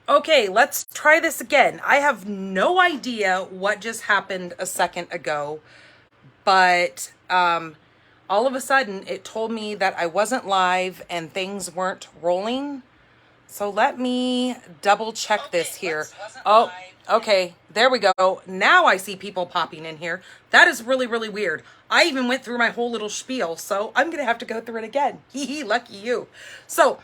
Okay, let's try this again. I have no idea what just happened a second ago, but all of a sudden it told me that I wasn't live and things weren't rolling. So let me double check this here. Oh, okay, there we go. Now I see people popping in here. That is really, really weird. I even went through my whole little spiel, so I'm gonna have to go through it again. Hee hee, lucky you. So,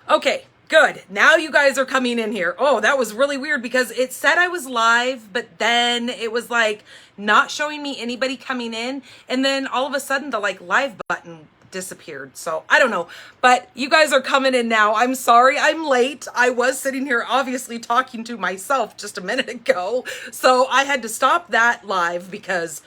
okay, good. Now you guys are coming in here. Oh, that was really weird because it said I was live, but then it was like not showing me anybody coming in. And then all of a sudden the like live button disappeared. So I don't know, but you guys are coming in now. I'm sorry I'm late. I was sitting here obviously talking to myself just a minute ago. So I had to stop that live because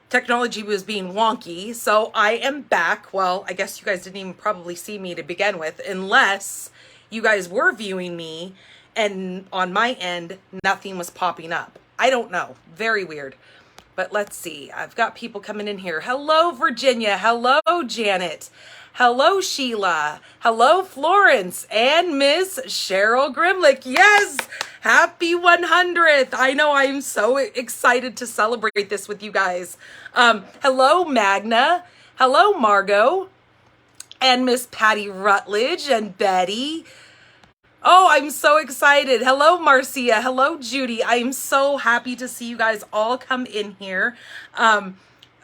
technology was being wonky. So I am back. Well, I guess you guys didn't even probably see me to begin with, unless you guys were viewing me and on my end, nothing was popping up. I don't know. Very weird. But let's see. I've got people coming in here. Hello, Virginia. Hello, Janet. Hello, Sheila. Hello, Florence. And Miss Cheryl Grimlick. Yes! Happy 100th. I know I'm so excited to celebrate this with you guys. Hello, Magna. Hello, Margot. And Miss Patty Rutledge and Betty. Oh, I'm so excited. Hello, Marcia. Hello, Judy. I am so happy to see you guys all come in here.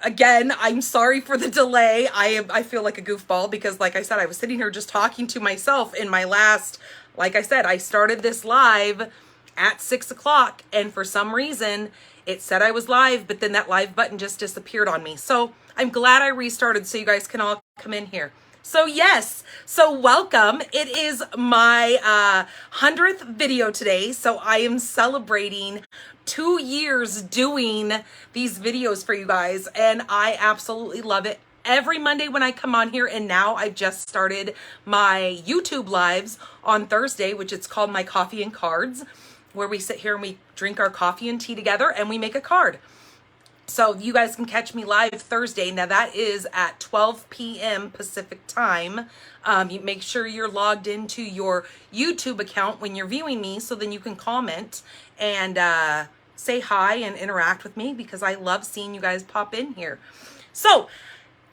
Again, I'm sorry for the delay. I feel like a goofball because, like I said, I was sitting here just talking to myself in my last, like I said, I started this live at 6 o'clock, and for some reason, it said I was live, but then that live button just disappeared on me. So I'm glad I restarted so you guys can all come in here. So yes, so welcome. It is my 100th video today. So I am celebrating 2 years doing these videos for you guys, and I absolutely love it. Every Monday when I come on here, and now I've just started my YouTube lives on Thursday, which it's called My Coffee and Cards, where we sit here and we drink our coffee and tea together and we make a card. So you guys can catch me live Thursday. Now that is at 12 p.m. Pacific time. You make sure you're logged into your YouTube account when you're viewing me, so then you can comment and say hi and interact with me, because I love seeing you guys pop in here. So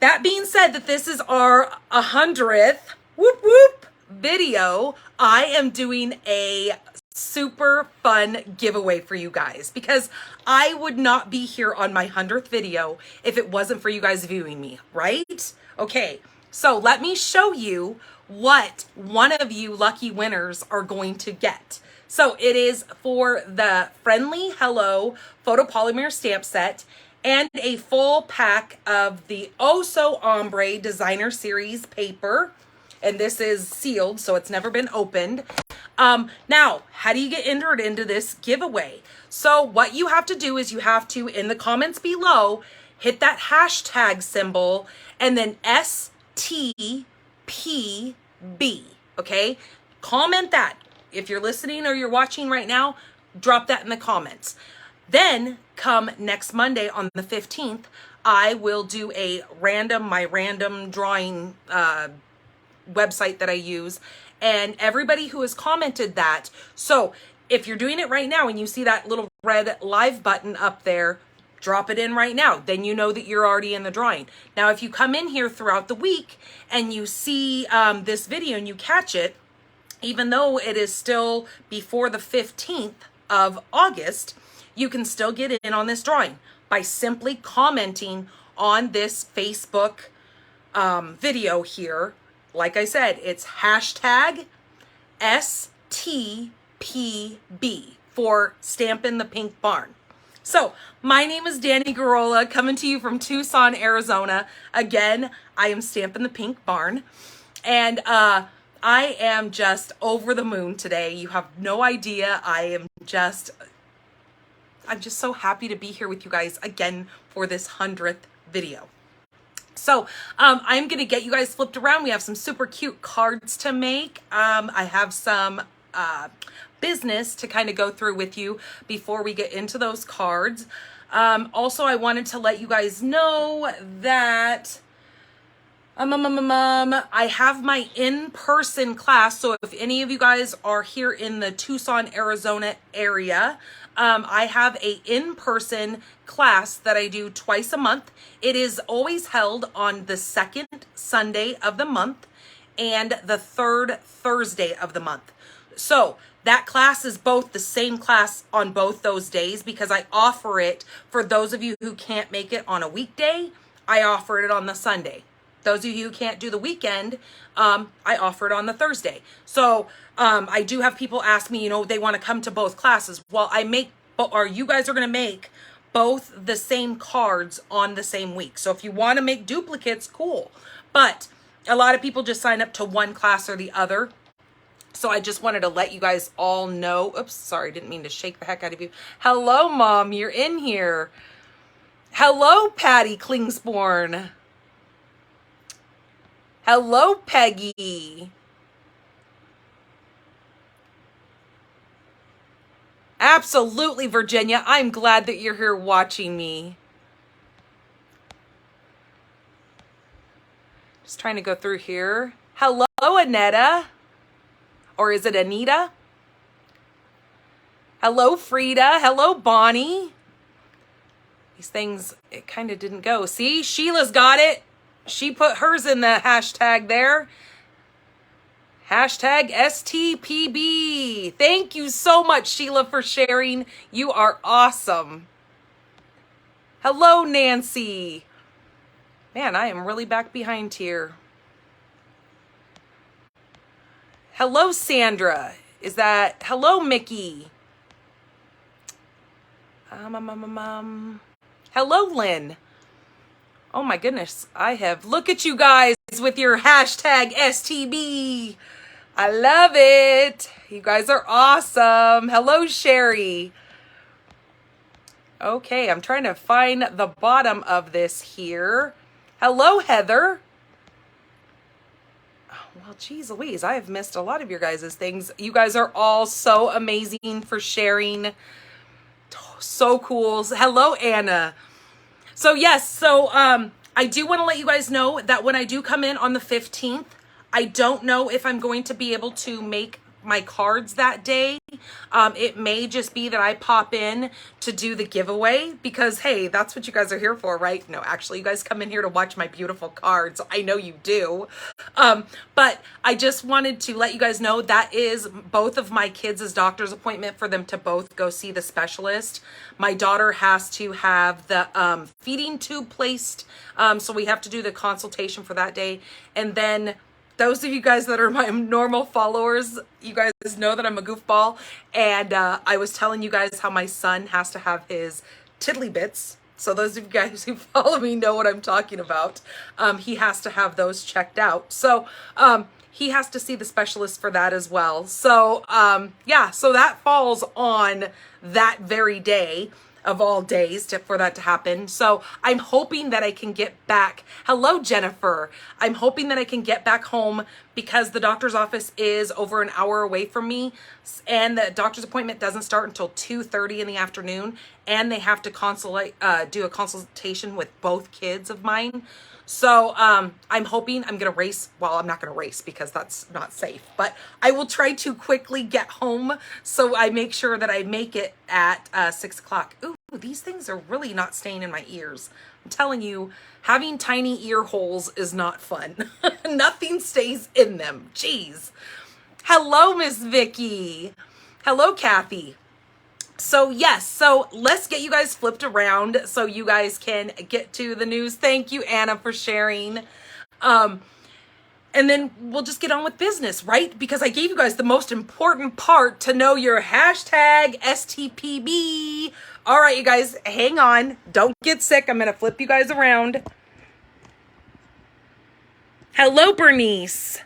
that being said, that this is our 100th whoop whoop video, I am doing a super fun giveaway for you guys, because I would not be here on my 100th video if it wasn't for you guys viewing me, right? Okay, so let me show you what one of you lucky winners are going to get. So it is for the Friendly Hello photopolymer stamp set and a full pack of the Oh So Ombre Designer Series paper. And this is sealed, so it's never been opened. Now, how do you get entered into this giveaway? So what you have to do is you have to, in the comments below, hit that hashtag symbol and then STPB, okay? Comment that. If you're listening or you're watching right now, drop that in the comments. Then come next Monday on the 15th, I will do my random drawing website that I use, and everybody who has commented that. So if you're doing it right now and you see that little red live button up there, drop it in right now. Then you know that you're already in the drawing. Now, if you come in here throughout the week and you see this video and you catch it, even though it is still before the 15th of August, you can still get in on this drawing by simply commenting on this Facebook video here. Like I said, it's hashtag STPB for Stampin' the Pink Barn. So my name is Danny Garola, coming to you from Tucson, Arizona. Again, I am Stampin' the Pink Barn, and I am just over the moon today. You have no idea. I'm just so happy to be here with you guys again for this 100th video. So I'm going to get you guys flipped around. We have some super cute cards to make. I have some business to kind of go through with you before we get into those cards. Also, I wanted to let you guys know that I have my in-person class. So if any of you guys are here in the Tucson, Arizona area, I have a in-person class that I do twice a month. It is always held on the second Sunday of the month and the third Thursday of the month. So that class is both the same class on both those days because I offer it for those of you who can't make it on a weekday. I offer it on the Sunday. Those of you who can't do the weekend, I offer it on the Thursday. So I do have people ask me, they want to come to both classes. Well, you guys are going to make both the same cards on the same week. So if you want to make duplicates, cool. But a lot of people just sign up to one class or the other. So I just wanted to let you guys all know. Oops, sorry, didn't mean to shake the heck out of you. Hello, Mom, you're in here. Hello, Patty Klingsborn. Hello, Peggy. Absolutely, Virginia. I'm glad that you're here watching me. Just trying to go through here. Hello, Anetta. Or is it Anita? Hello, Frida. Hello, Bonnie. These things, it kind of didn't go. See, Sheila's got it. She put hers in the hashtag there. Hashtag STPB. Thank you so much, Sheila, for sharing. You are awesome. Hello, Nancy. Man, I am really back behind here. Hello, Sandra. Hello, Mickey. Hello, Lynn. Oh my goodness, look at you guys with your hashtag STB. I love it. You guys are awesome. Hello, Sherry. Okay, I'm trying to find the bottom of this here. Hello, Heather. Well, geez Louise, I have missed a lot of your guys' things. You guys are all so amazing for sharing. So cool. Hello, Anna. So yes, I do want to let you guys know that when I do come in on the 15th, I don't know if I'm going to be able to make my cards that day. It may just be that I pop in to do the giveaway because, hey, that's what you guys are here for, right? No, actually, you guys come in here to watch my beautiful cards. I know you do. But I just wanted to let you guys know that is both of my kids' doctor's appointment for them to both go see the specialist. My daughter has to have the feeding tube placed. So we have to do the consultation for that day. And then those of you guys that are my normal followers, you guys know that I'm a goofball. And I was telling you guys how my son has to have his tiddly bits. So those of you guys who follow me know what I'm talking about. He has to have those checked out. So he has to see the specialist for that as well. So yeah, so that falls on that very day of all days for that to happen. So I'm hoping that I can get back. Hello, Jennifer. I'm hoping that I can get back home because the doctor's office is over an hour away from me and the doctor's appointment doesn't start until 2:30 in the afternoon and they have to do a consultation with both kids of mine. So I'm hoping I'm going to race. Well, I'm not going to race because that's not safe, but I will try to quickly get home so I make sure that I make it at 6 o'clock. Ooh, these things are really not staying in my ears. I'm telling you, having tiny ear holes is not fun. Nothing stays in them. Jeez. Hello, Miss Vicky. Hello, Kathy. So yes, so let's get you guys flipped around so you guys can get to the news. Thank you, Anna, for sharing. And then we'll just get on with business, right? Because I gave you guys the most important part to know your hashtag STPB. All right, you guys, hang on. Don't get sick. I'm going to flip you guys around. Hello, Bernice.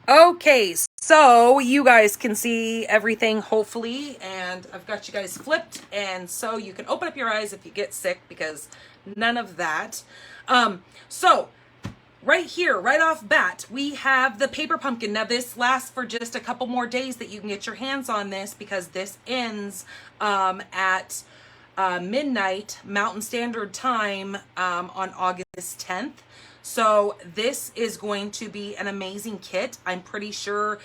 Okay, so you guys can see everything, hopefully, and I've got you guys flipped, and so you can open up your eyes if you get sick, because none of that. So right here, right off bat, we have the paper pumpkin. Now this lasts for just a couple more days that you can get your hands on this, because this ends at midnight Mountain Standard Time on August 10th. So this is going to be an amazing kit. I'm pretty sure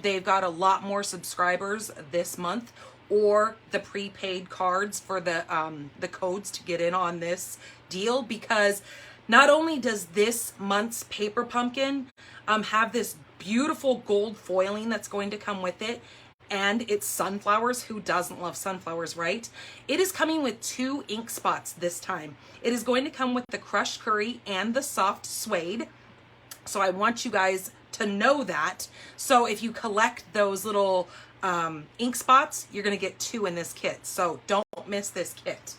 they've got a lot more subscribers this month, or the prepaid cards for the codes to get in on this deal, because not only does this month's paper pumpkin have this beautiful gold foiling that's going to come with it, and it's sunflowers. Who doesn't love sunflowers, right? It is coming with 2 ink spots this time. It is going to come with the crushed curry and the soft suede. So I want you guys to know that. So if you collect those little ink spots, you're going to get 2 in this kit. So don't miss this kit.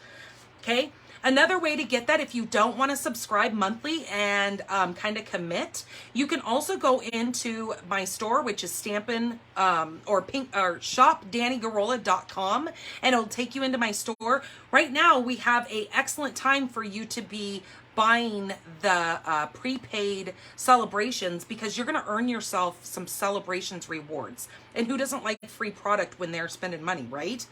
Okay. Another way to get that, if you don't want to subscribe monthly and kind of commit, you can also go into my store, which is Stampin or shopdannygarola.com, and it'll take you into my store. Right now, we have an excellent time for you to be buying the prepaid celebrations, because you're going to earn yourself some celebrations rewards. And who doesn't like free product when they're spending money, right?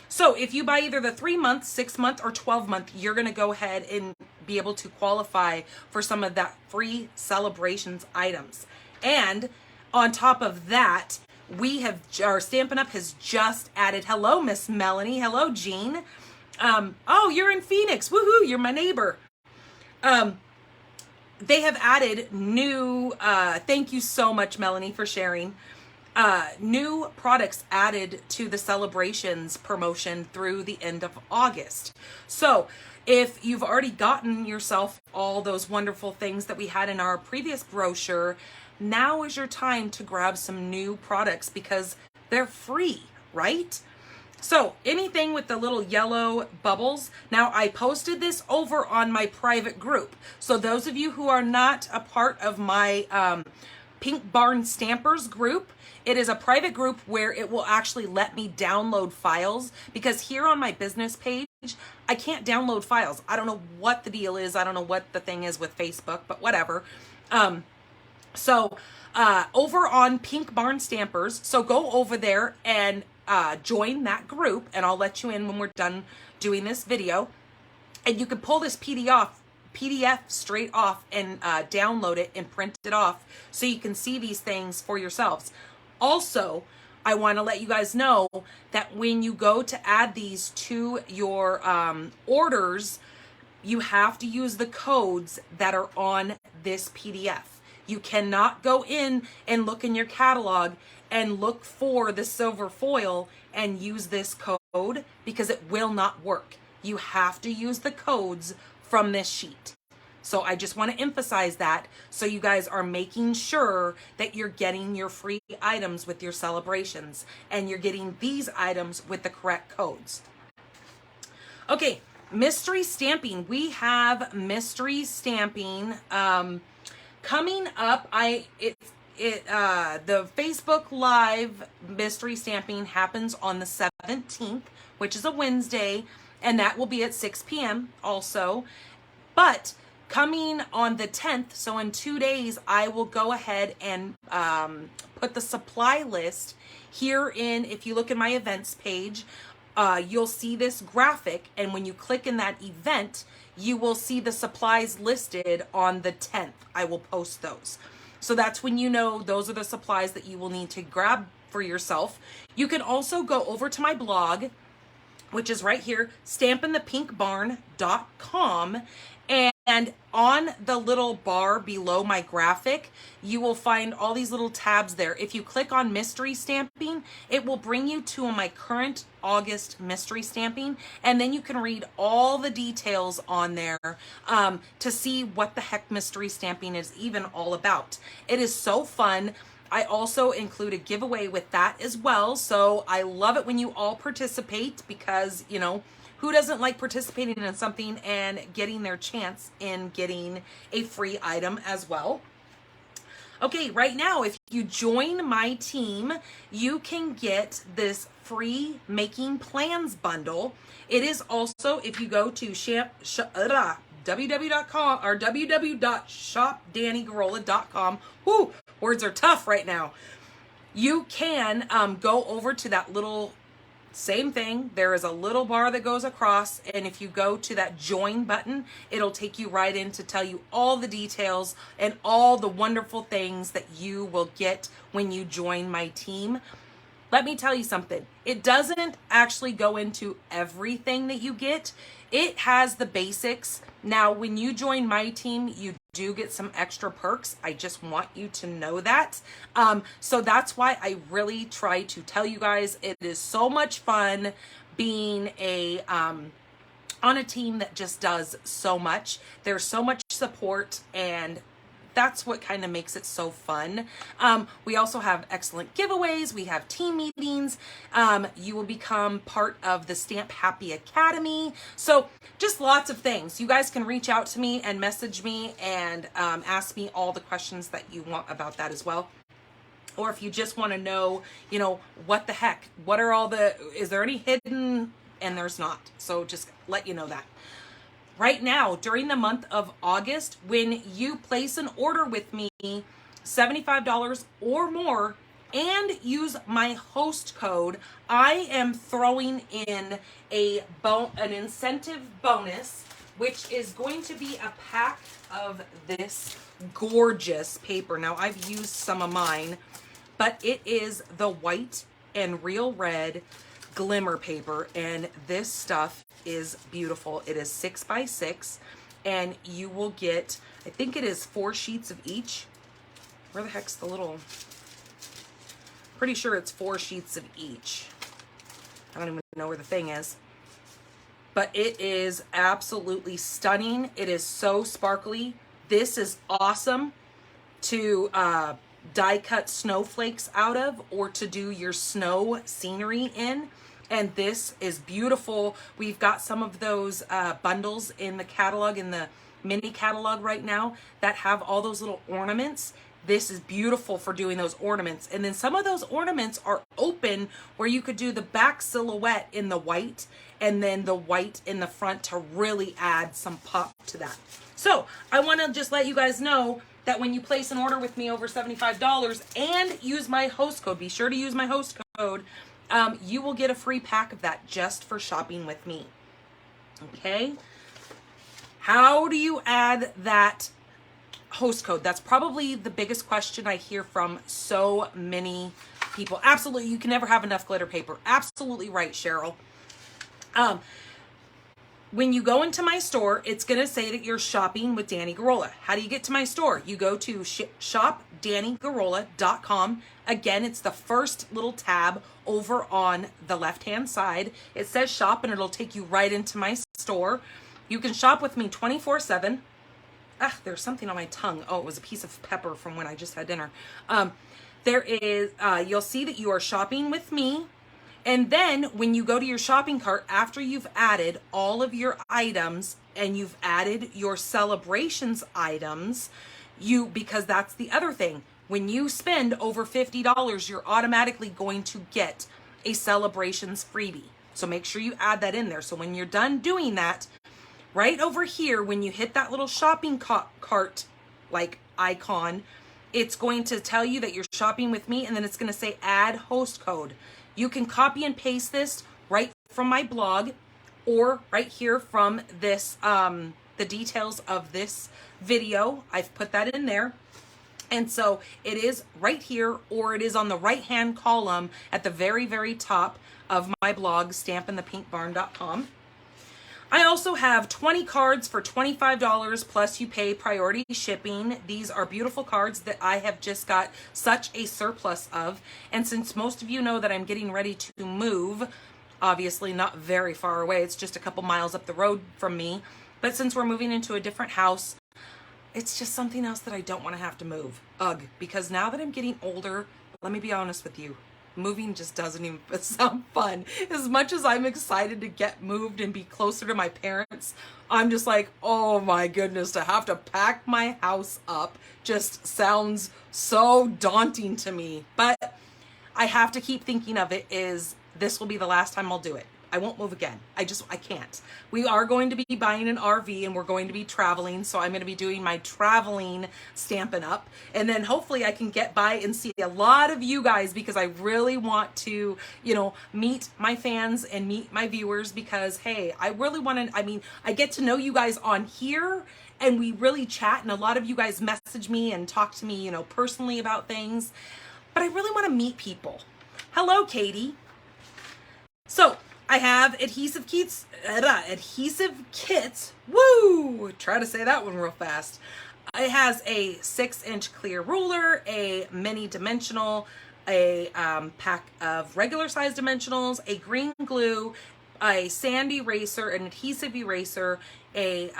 So if you buy either the 3-month, 6-month, or 12-month, you're going to go ahead and be able to qualify for some of that free celebrations items. And on top of that, our Stampin' Up has just added, hello, Miss Melanie. Hello, Jean. Oh, you're in Phoenix. Woohoo, you're my neighbor. They have added new, thank you so much, Melanie, for sharing, new products added to the celebrations promotion through the end of August. So if you've already gotten yourself all those wonderful things that we had in our previous brochure, now is your time to grab some new products, because they're free, right? So anything with the little yellow bubbles. Now I posted this over on my private group. So those of you who are not a part of my Pink Barn Stampers group, it is a private group where it will actually let me download files, because here on my business page, I can't download files. I don't know what the deal is. I don't know what the thing is with Facebook, but whatever. So over on Pink Barn Stampers, so go over there and join that group, and I'll let you in when we're done doing this video, and you can pull this PDF straight off and download it and print it off, so you can see these things for yourselves. Also, I want to let you guys know that when you go to add these to your orders, you have to use the codes that are on this PDF. You cannot go in and look in your catalog and look for the silver foil and use this code, because it will not work. You have to use the codes from this sheet. So I just want to emphasize that, so you guys are making sure that you're getting your free items with your celebrations, and you're getting these items with the correct codes. Okay, mystery stamping. We have mystery stamping coming up. The Facebook Live mystery stamping happens on the 17th, which is a Wednesday, and that will be at 6 p.m. also. But coming on the 10th, so in 2 days, I will go ahead and put the supply list here in, if you look at my events page, you'll see this graphic, and when you click in that event, you will see the supplies listed on the 10th. I will post those. So that's when you know those are the supplies that you will need to grab for yourself. You can also go over to my blog, which is right here, stampinthepinkbarn.com. And on the little bar below my graphic, you will find all these little tabs there. If you click on mystery stamping, it will bring you to my current August mystery stamping. And then you can read all the details on there to see what the heck mystery stamping is even all about. It is so fun. I also include a giveaway with that as well. So I love it when you all participate, because, you know, who doesn't like participating in something and getting their chance in getting a free item as well? Okay, right now, if you join my team, you can get this free Making Plans bundle. It is also, if you go to www.com or www.shopdannygarola.com. Whoo, words are tough right now. You can go over to that little same thing. There is a little bar that goes across, and if you go to that join button, it'll take you right in to tell you all the details and all the wonderful things that you will get when you join my team. Let me tell you something. It doesn't actually go into everything that you get. It has the basics. Now, when you join my team, you do get some extra perks. I just want you to know that. So that's why I really try to tell you guys it is so much fun being on a team that just does so much. There's so much support, and that's what kind of makes it so fun. We also have excellent giveaways. We have team meetings. You will become part of the Stamp Happy Academy. So just lots of things. You guys can reach out to me and message me and ask me all the questions that you want about that as well. Or if you just want to know, what the heck, is there any hidden? And there's not. So just let you know that. Right now, during the month of August, when you place an order with me, $75 or more, and use my host code, I am throwing in an incentive bonus, which is going to be a pack of this gorgeous paper. Now, I've used some of mine, but it is the white and real red glimmer paper, and this stuff is beautiful. It is 6x6, and you will get, I think it is 4 sheets of each. Where the heck's the little, pretty sure it's 4 sheets of each. I don't even know where the thing is, but it is absolutely stunning. It is so sparkly. This is awesome to die cut snowflakes out of, or to do your snow scenery in. And this is beautiful. We've got some of those bundles in the catalog, in the mini catalog right now, that have all those little ornaments. This is beautiful for doing those ornaments. And then some of those ornaments are open, where you could do the back silhouette in the white, and then the white in the front to really add some pop to that. So I want to just let you guys know that when you place an order with me over $75 and use my host code, be sure to use my host code, you will get a free pack of that just for shopping with me. Okay? How do you add that host code? That's probably the biggest question I hear from so many people. Absolutely, you can never have enough glitter paper. Absolutely right, Cheryl. When you go into my store, it's going to say that you're shopping with Danny Garola. How do you get to my store? You go to shopdannygarola.com. Again, it's the first little tab over on the left-hand side. It says shop, and it'll take you right into my store. You can shop with me 24/7. There's something on my tongue. Oh, it was a piece of pepper from when I just had dinner. You'll see that you are shopping with me. And then when you go to your shopping cart, after you've added all of your items and you've added your celebrations items, because that's the other thing. When you spend over $50, you're automatically going to get a celebrations freebie. So make sure you add that in there. So when you're done doing that, right over here, when you hit that little shopping cart like icon, it's going to tell you that you're shopping with me, and then it's going to say add host code. You can copy and paste this right from my blog, or right here from this, the details of this video. I've put that in there. And so it is right here, or it is on the right-hand column at the very, very top of my blog, stampinthepinkbarn.com. I also have 20 cards for $25, plus you pay priority shipping. These are beautiful cards that I have just got such a surplus of. And since most of you know that I'm getting ready to move, obviously not very far away, it's just a couple miles up the road from me. But since we're moving into a different house, it's just something else that I don't want to have to move. Because now that I'm getting older, let me be honest with you, moving just doesn't even sound fun. As much as I'm excited to get moved and be closer to my parents, I'm just like, oh my goodness, to have to pack my house up just sounds so daunting to me. But I have to keep thinking of it as this will be the last time I'll do it. I won't move again. I can't. We are going to be buying an RV and we're going to be traveling. So I'm going to be doing my traveling Stampin' Up. And then hopefully I can get by and see a lot of you guys, because I really want to, you know, meet my fans and meet my viewers, because hey, I really want to, I mean, I get to know you guys on here and we really chat, and a lot of you guys message me and talk to me, you know, personally about things, but I really want to meet people. Hello, Katie. So I have adhesive kits, woo, try to say that one real fast. It has a 6-inch clear ruler, a mini dimensional, a pack of regular size dimensionals, a green glue, a sand eraser, an adhesive eraser, a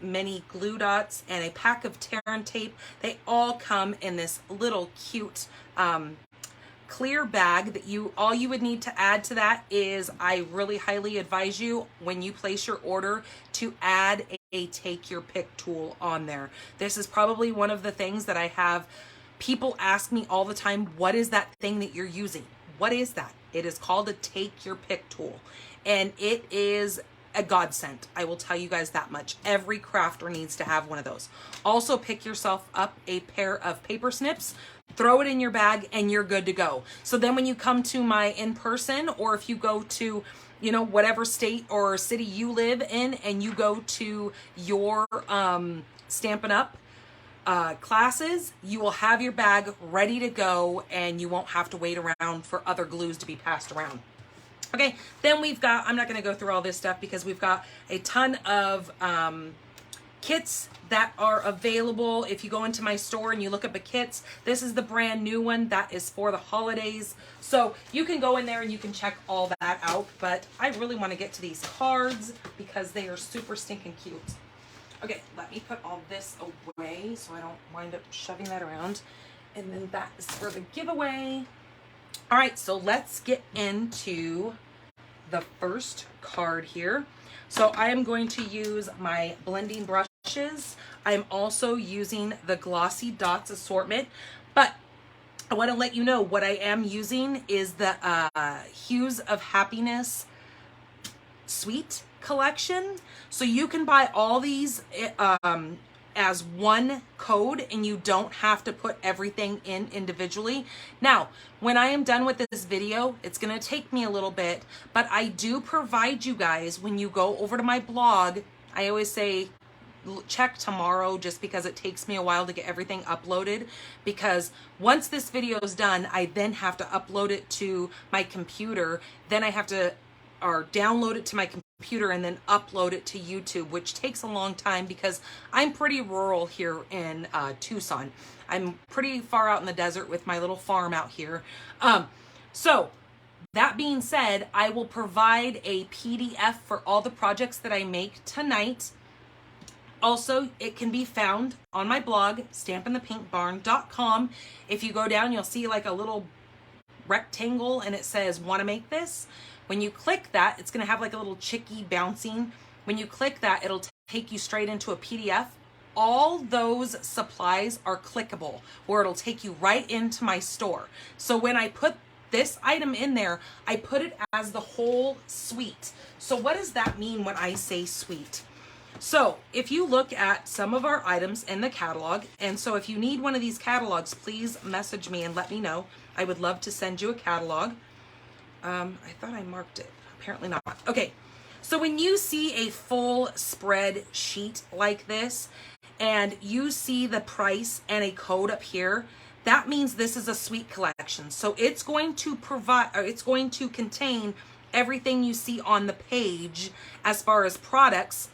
mini glue dots, and a pack of tear and tape. They all come in this little cute clear bag that all you would need to add to that is, I really highly advise you when you place your order to add a take your pick tool on there. This is probably one of the things that I have people ask me all the time, what is that thing that you're using? What is that? It is called a take your pick tool, and it is a godsend. I will tell you guys that much. Every crafter needs to have one of those. Also, pick yourself up a pair of paper snips, throw it in your bag, and you're good to go. So then when you come to my in-person, or if you go to, you know, whatever state or city you live in, and you go to your Stampin' Up classes, you will have your bag ready to go and you won't have to wait around for other glues to be passed around. Okay, then we've got, I'm not going to go through all this stuff because we've got a ton of kits that are available. If you go into my store and you look at the kits, this is the brand new one that is for the holidays. So you can go in there and you can check all that out, but I really want to get to these cards because they are super stinking cute. Okay, let me put all this away so I don't wind up shoving that around. And then that is for the giveaway. All right, so let's get into the first card here. So I am going to use my blending brushes. I'm also using the Glossy Dots assortment, but I want to let you know what I am using is the Hues of Happiness Suite collection. So you can buy all these as one code and you don't have to put everything in individually. Now, when I am done with this video, it's going to take me a little bit, but I do provide you guys, when you go over to my blog, I always say check tomorrow just because it takes me a while to get everything uploaded, because once this video is done, I then have to upload it to my computer. Then I have to download it to my computer and then upload it to YouTube, which takes a long time because I'm pretty rural here in Tucson. I'm pretty far out in the desert with my little farm out here. So that being said, I will provide a PDF for all the projects that I make tonight. Also, it can be found on my blog, stampinthepinkbarn.com. If you go down, you'll see like a little rectangle and it says, want to make this? When you click that, it's going to have like a little chickie bouncing. When you click that, it'll take you straight into a PDF. All those supplies are clickable, where it'll take you right into my store. So when I put this item in there, I put it as the whole suite. So what does that mean when I say suite? So if you look at some of our items in the catalog, and so if you need one of these catalogs, please message me and let me know. I would love to send you a catalog. I thought I marked it. Apparently not. Okay, so when you see a full spread sheet like this, and you see the price and a code up here, that means this is a suite collection. So it's going to provide, or it's going to contain everything you see on the page as far as products,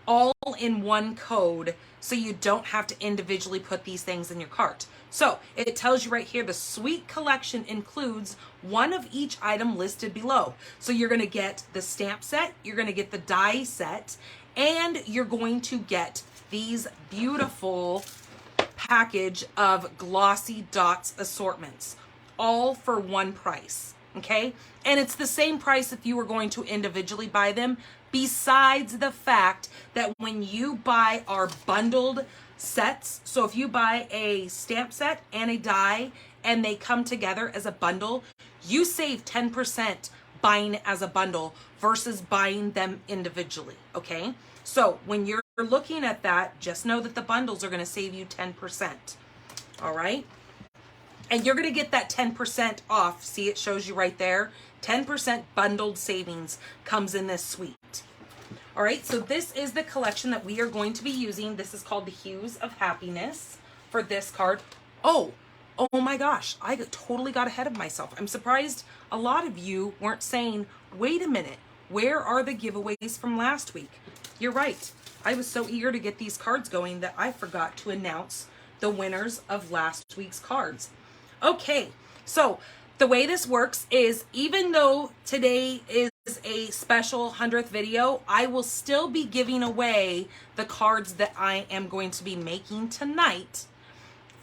all in one code, so you don't have to individually put these things in your cart. So it tells you right here, the suite collection includes one of each item listed below. So you're going to get the stamp set, you're going to get the die set, and you're going to get these beautiful package of Glossy Dots assortments, all for one price. Okay, and it's the same price if you were going to individually buy them, besides the fact that when you buy our bundled sets, so if you buy a stamp set and a die and they come together as a bundle, you save 10% buying it as a bundle versus buying them individually, okay? So when you're looking at that, just know that the bundles are going to save you 10%, all right? And you're going to get that 10% off. See, it shows you right there. 10% bundled savings comes in this suite. All right, so this is the collection that we are going to be using. This is called the Hues of Happiness for this card. Oh my gosh, I totally got ahead of myself. I'm surprised a lot of you weren't saying, wait a minute, where are the giveaways from last week? You're right. I was so eager to get these cards going that I forgot to announce the winners of last week's cards. Okay, so the way this works is, even though today is a special 100th video, I will still be giving away the cards that I am going to be making tonight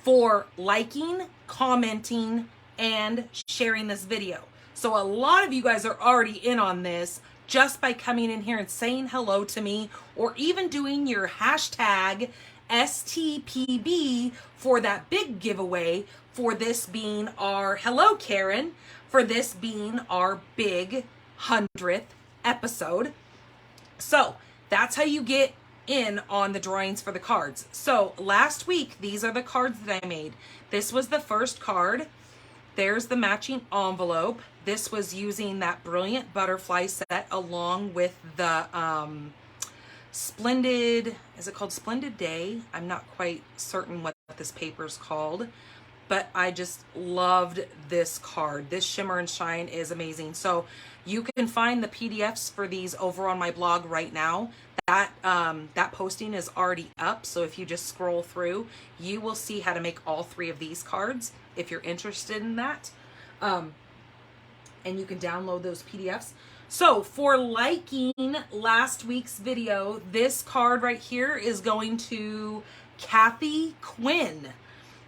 for liking, commenting, and sharing this video. So a lot of you guys are already in on this just by coming in here and saying hello to me, or even doing your hashtag STPB for that big giveaway, for this being our, hello Karen, for this being our big 100th episode. So that's how you get in on the drawings for the cards. So last week, these are the cards that I made. This was the first card. There's the matching envelope. This was using that brilliant butterfly set along with the Splendid, is it called Splendid Day? I'm not quite certain what this paper's called, but I just loved this card. This shimmer and shine is amazing. So you can find the PDFs for these over on my blog right now. That posting is already up, so if you just scroll through, you will see how to make all three of these cards if you're interested in that. And you can download those PDFs. So for liking last week's video, this card right here is going to Kathy Quinn.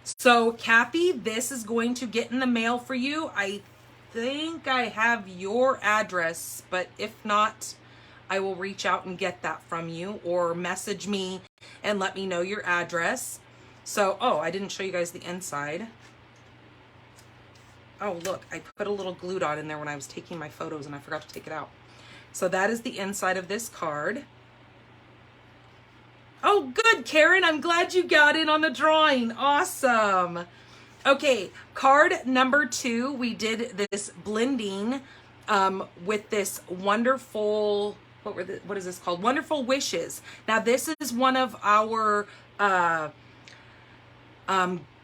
So Kathy, this is going to get in the mail for you. I think I have your address, but if not, I will reach out and get that from you, or message me and let me know your address. So, oh, I didn't show you guys the inside. Oh, look, I put a little glue dot in there when I was taking my photos and I forgot to take it out. So that is the inside of this card. Oh, good, Karen. I'm glad you got in on the drawing. Awesome. Okay, card number 2, we did this blending with this wonderful, what is this called? Wonderful Wishes. Now, this is one of our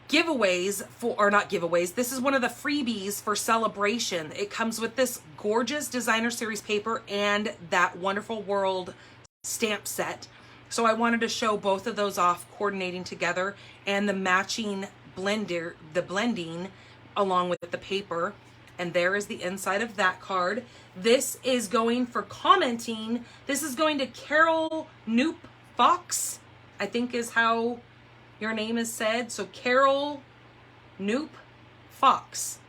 giveaways for, or not giveaways, this is one of the freebies for celebration. It comes with this gorgeous designer series paper and that Wonderful World stamp set. So I wanted to show both of those off coordinating together, and the matching blender, the blending along with the paper. And there is the inside of that card. This is going for commenting. This is going to Carol Noop Fox, I think is how your name is said. So Carol Noop Fox.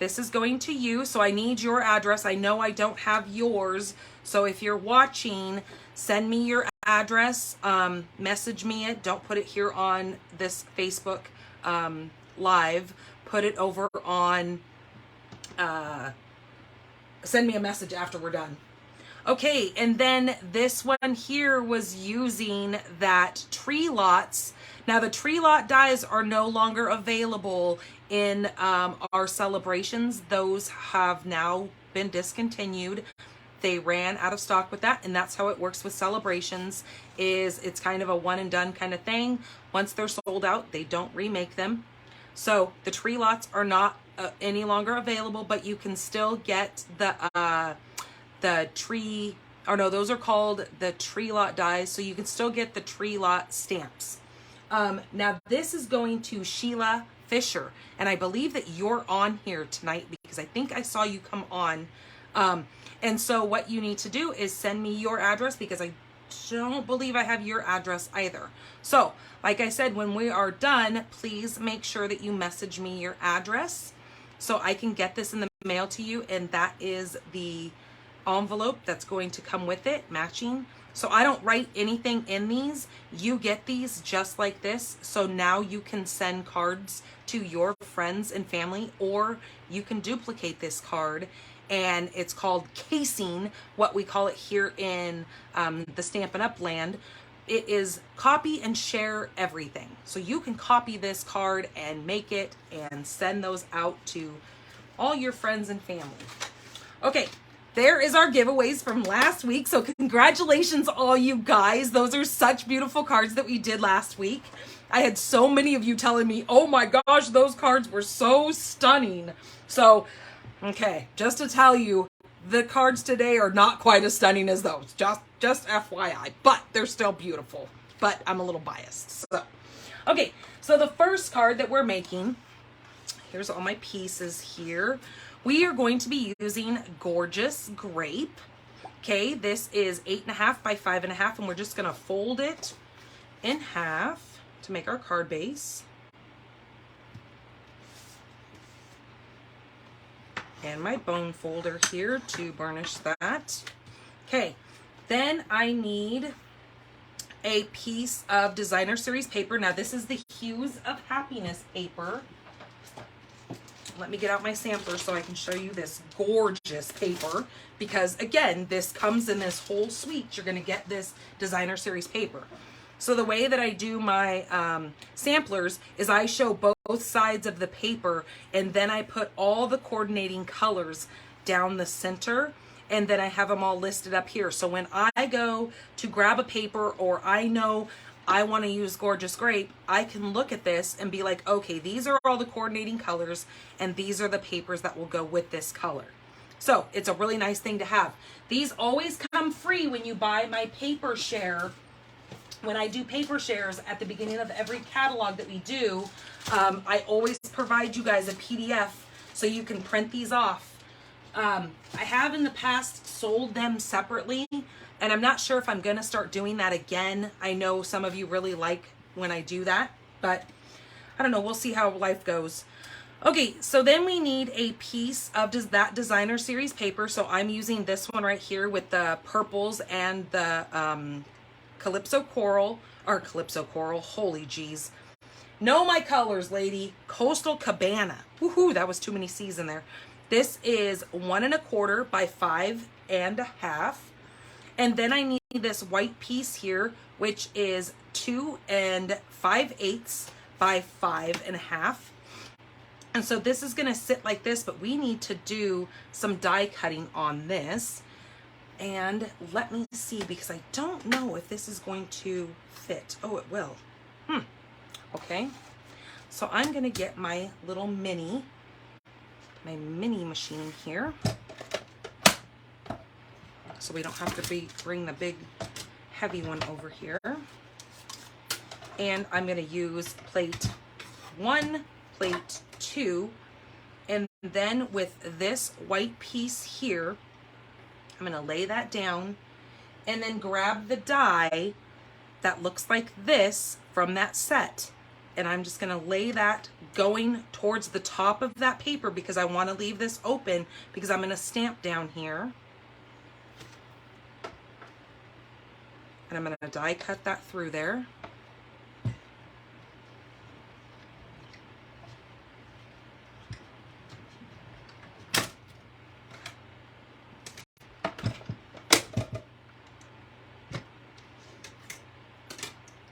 This is going to you. So I need your address. I know I don't have yours. So if you're watching, send me your address, message me it. Don't put it here on this Facebook live. Put it over on, send me a message after we're done. Okay, and then this one here was using that Tree Lots. Now the Tree Lot dies are no longer available in our celebrations. Those have now been discontinued. They ran out of stock with that, and that's how it works with celebrations, is it's kind of a one and done kind of thing. Once they're sold out, they don't remake them. So the Tree Lots are not any longer available, but you can still get the tree, or no, those are called the Tree Lot dies, so you can still get the Tree Lot stamps. Now this is going to Sheila Fisher, and I believe that you're on here tonight because I think I saw you come on. And so what you need to do is send me your address, because I don't believe I have your address either. So like I said, when we are done, please make sure that you message me your address so I can get this in the mail to you. And that is the envelope that's going to come with it, matching. So I don't write anything in these. You get these just like this. So now you can send cards to your friends and family, or you can duplicate this card and it's called casing, what we call it here in the Stampin' Up land. It is copy and share everything. So you can copy this card and make it and send those out to all your friends and family. Okay, there is our giveaways from last week. So congratulations, all you guys. Those are such beautiful cards that we did last week. I had so many of you telling me, oh my gosh, those cards were so stunning. So, okay, just to tell you, the cards today are not quite as stunning as those. Just FYI, but they're still beautiful. But I'm a little biased. So, okay, so the first card that we're making, here's all my pieces here. We are going to be using Gorgeous Grape. Okay, this is 8.5 by 5.5, and we're just gonna fold it in half to make our card base. And my bone folder here to burnish that. Okay, then I need a piece of Designer Series paper. Now this is the Hues of Happiness paper. Let me get out my sampler so I can show you this gorgeous paper, because again, this comes in this whole suite. You're gonna get this Designer Series paper. So the way that I do my samplers is I show both sides of the paper, and then I put all the coordinating colors down the center, and then I have them all listed up here. So when I go to grab a paper, or I know I want to use Gorgeous Grape, I can look at this and be like, okay, these are all the coordinating colors, and these are the papers that will go with this color. So it's a really nice thing to have. These always come free when you buy my paper share. When I do paper shares at the beginning of every catalog that we do, I always provide you guys a PDF so you can print these off. I have in the past sold them separately, and I'm not sure if I'm going to start doing that again. I know some of you really like when I do that, but I don't know. We'll see how life goes. Okay, so then we need a piece of that Designer Series paper. So I'm using this one right here with the purples and the Calypso Coral, holy jeez. Know my colors, lady. Coastal Cabana. Woohoo, that was too many C's in there. This is 1 1/4 by 5.5. And then I need this white piece here, which is 2 5/8 by 5.5. And so this is gonna sit like this, but we need to do some die cutting on this. And let me see, because I don't know if this is going to fit. Oh, it will. Okay. So I'm going to get my little mini machine here, so we don't have to bring the big heavy one over here. And I'm going to use plate 1, plate 2, and then with this white piece here, I'm going to lay that down and then grab the die that looks like this from that set. And I'm just going to lay that going towards the top of that paper, because I want to leave this open because I'm going to stamp down here. And I'm going to die cut that through there.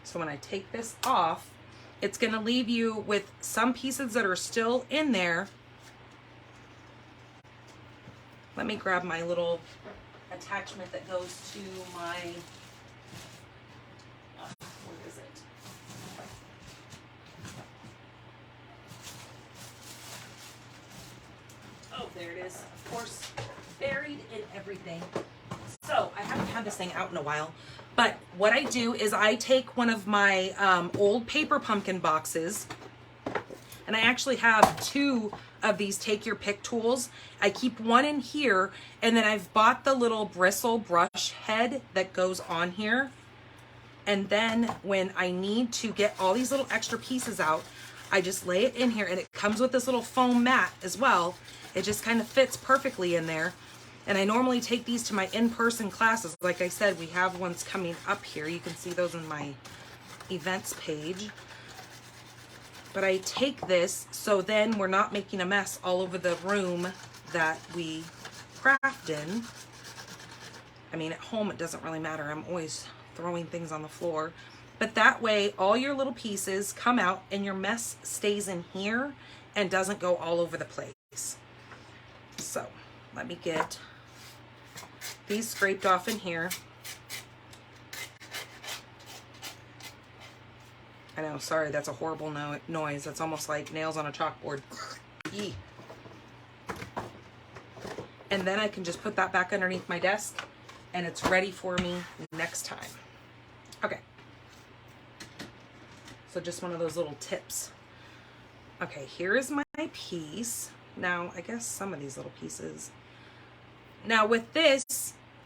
So when I take this off, it's going to leave you with some pieces that are still in there. Let me grab my little attachment that goes to my, what is it? Oh, there it is. Of course, buried in everything. So I haven't had this thing out in a while. But what I do is I take one of my old paper pumpkin boxes, and I actually have 2 of these take your pick tools. I keep one in here, and then I've bought the little bristle brush head that goes on here. And then when I need to get all these little extra pieces out, I just lay it in here, and it comes with this little foam mat as well. It just kind of fits perfectly in there. And I normally take these to my in-person classes. Like I said, we have ones coming up here. You can see those on my events page. But I take this so then we're not making a mess all over the room that we crafting, I mean, at home it doesn't really matter. I'm always throwing things on the floor. But that way, all your little pieces come out and your mess stays in here and doesn't go all over the place. So, let me get these scraped off in here. I know, sorry, that's a horrible noise. That's almost like nails on a chalkboard. Eee. And then I can just put that back underneath my desk and it's ready for me next time. Okay. So just one of those little tips. Okay, here is my piece. Now, I guess some of these little pieces. Now with this,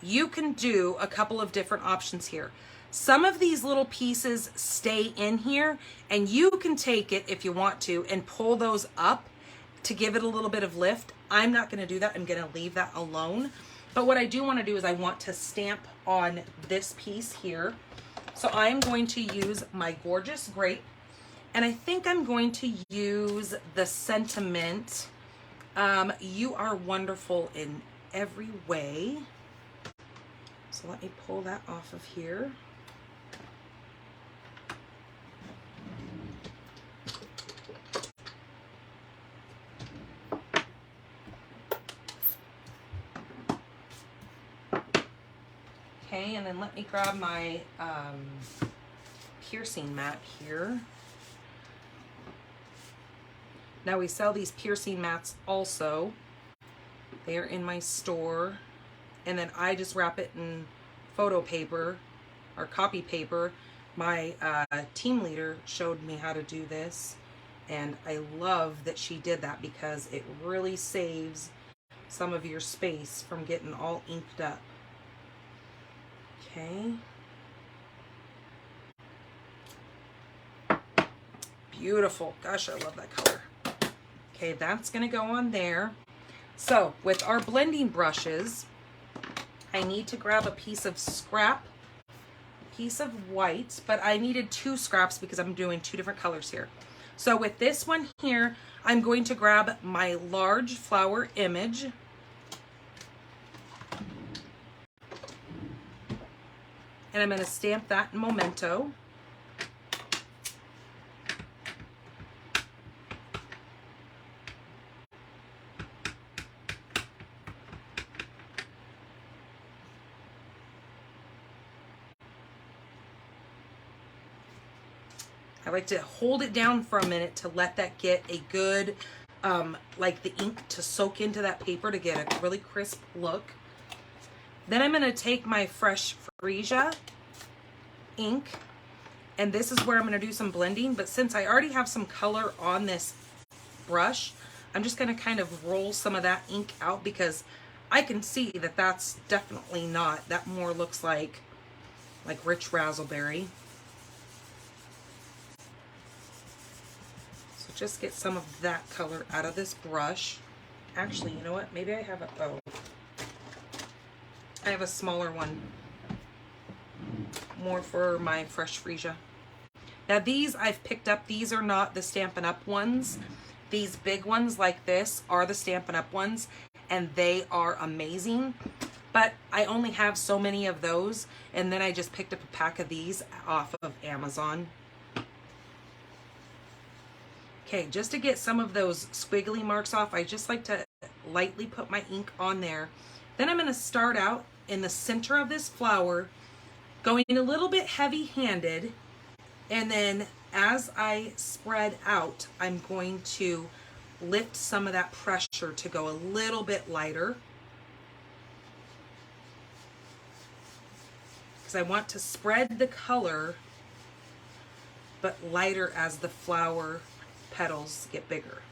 you can do a couple of different options here. Some of these little pieces stay in here and you can take it if you want to and pull those up to give it a little bit of lift. I'm not gonna do that, I'm gonna leave that alone. But what I do wanna do is I want to stamp on this piece here. So I'm going to use my gorgeous grape, and I think I'm going to use the sentiment, you are wonderful in every way. So let me pull that off of here. Okay, and then let me grab my piercing mat here. Now we sell these piercing mats also. They are in my store. And then I just wrap it in photo paper or copy paper. My team leader showed me how to do this. And I love that she did that because it really saves some of your space from getting all inked up. Okay. Beautiful. Gosh, I love that color. Okay, that's going to go on there. So, with our blending brushes, I need to grab a piece of scrap, a piece of white, but I needed 2 scraps because I'm doing 2 different colors here. So, with this one here, I'm going to grab my large flower image. And I'm going to stamp that in Memento. I like to hold it down for a minute to let that get a good, like the ink to soak into that paper to get a really crisp look. Then I'm going to take my fresh freesia ink, and this is where I'm going to do some blending, but since I already have some color on this brush, I'm just going to kind of roll some of that ink out because I can see that that's definitely not, that more looks like rich raspberry. So just get some of that color out of this brush. Actually, you know what? Maybe I have a, oh, I have a smaller one, more for my fresh freesia. Now these I've picked up, these are not the Stampin' Up ones. These big ones like this are the Stampin' Up ones, and they are amazing. But I only have so many of those, and then I just picked up a pack of these off of Amazon. Okay, just to get some of those squiggly marks off, I just like to lightly put my ink on there. Then I'm going to start out in the center of this flower, going a little bit heavy-handed, and then as I spread out, I'm going to lift some of that pressure to go a little bit lighter, because I want to spread the color but lighter as the flower petals get bigger.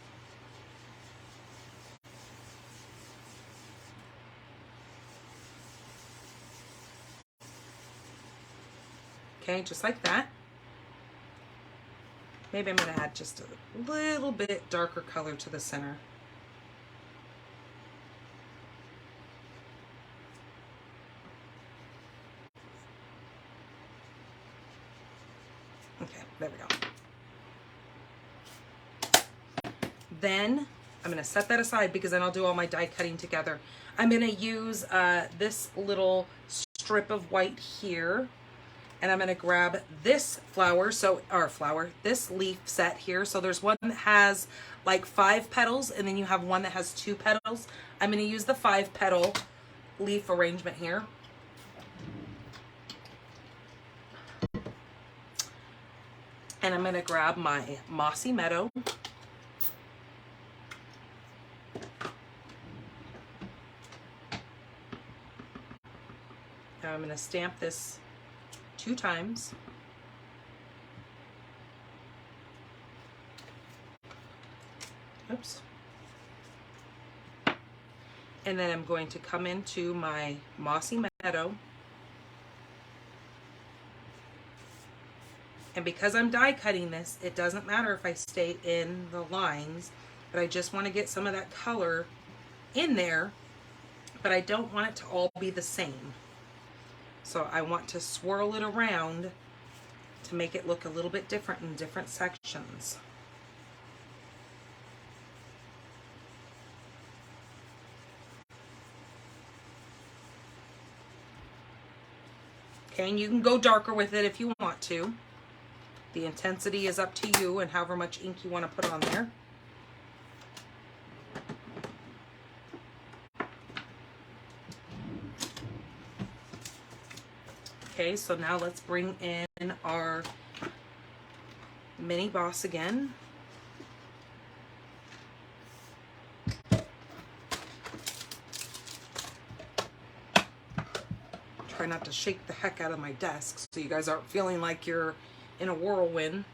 Okay, just like that. Maybe I'm going to add just a little bit darker color to the center. Okay, there we go. Then I'm going to set that aside because then I'll do all my die cutting together. I'm going to use this little strip of white here, and I'm going to grab this this leaf set here. So there's one that has like 5 petals, and then you have one that has 2 petals. I'm going to use the 5 petal leaf arrangement here. And I'm going to grab my Mossy Meadow. Now I'm going to stamp this 2 times. Oops. And then I'm going to come into my Mossy Meadow. And because I'm die cutting this, it doesn't matter if I stay in the lines, but I just want to get some of that color in there, but I don't want it to all be the same. So I want to swirl it around to make it look a little bit different in different sections. Okay, and you can go darker with it if you want to. The intensity is up to you and however much ink you want to put on there. Okay, so now let's bring in our mini boss again. Try not to shake the heck out of my desk so you guys aren't feeling like you're in a whirlwind.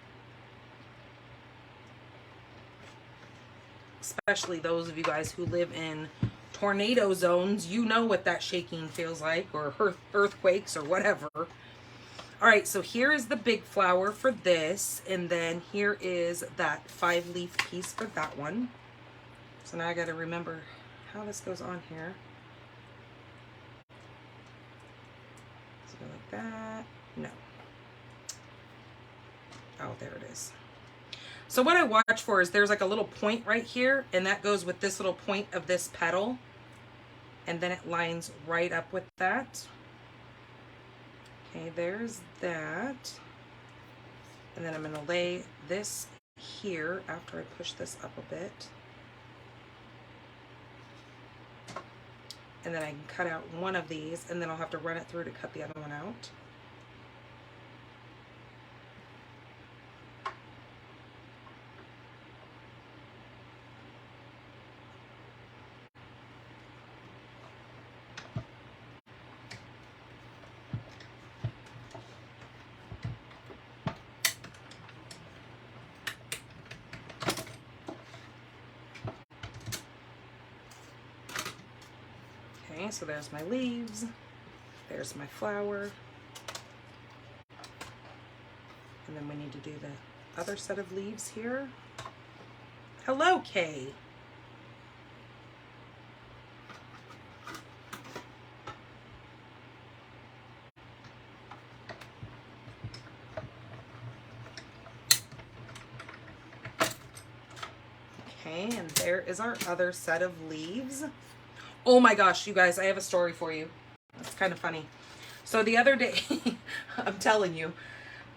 Especially those of you guys who live in tornado zones, you know what that shaking feels like, or earthquakes or whatever. All right, so here is the big flower for this, and then here is that 5-leaf piece for that one. So now I got to remember how this goes on here. So go like that. No. Oh, there it is. So what I watch for is there's like a little point right here, and that goes with this little point of this petal. And then it lines right up with that. Okay, there's that. And then I'm going to lay this here after I push this up a bit. And then I can cut out one of these, and then I'll have to run it through to cut the other one out. Okay, so there's my leaves, there's my flower, and then we need to do the other set of leaves here. Hello, Kay. Okay, and there is our other set of leaves. Oh my gosh, you guys, I have a story for you. It's kind of funny. So the other day, I'm telling you,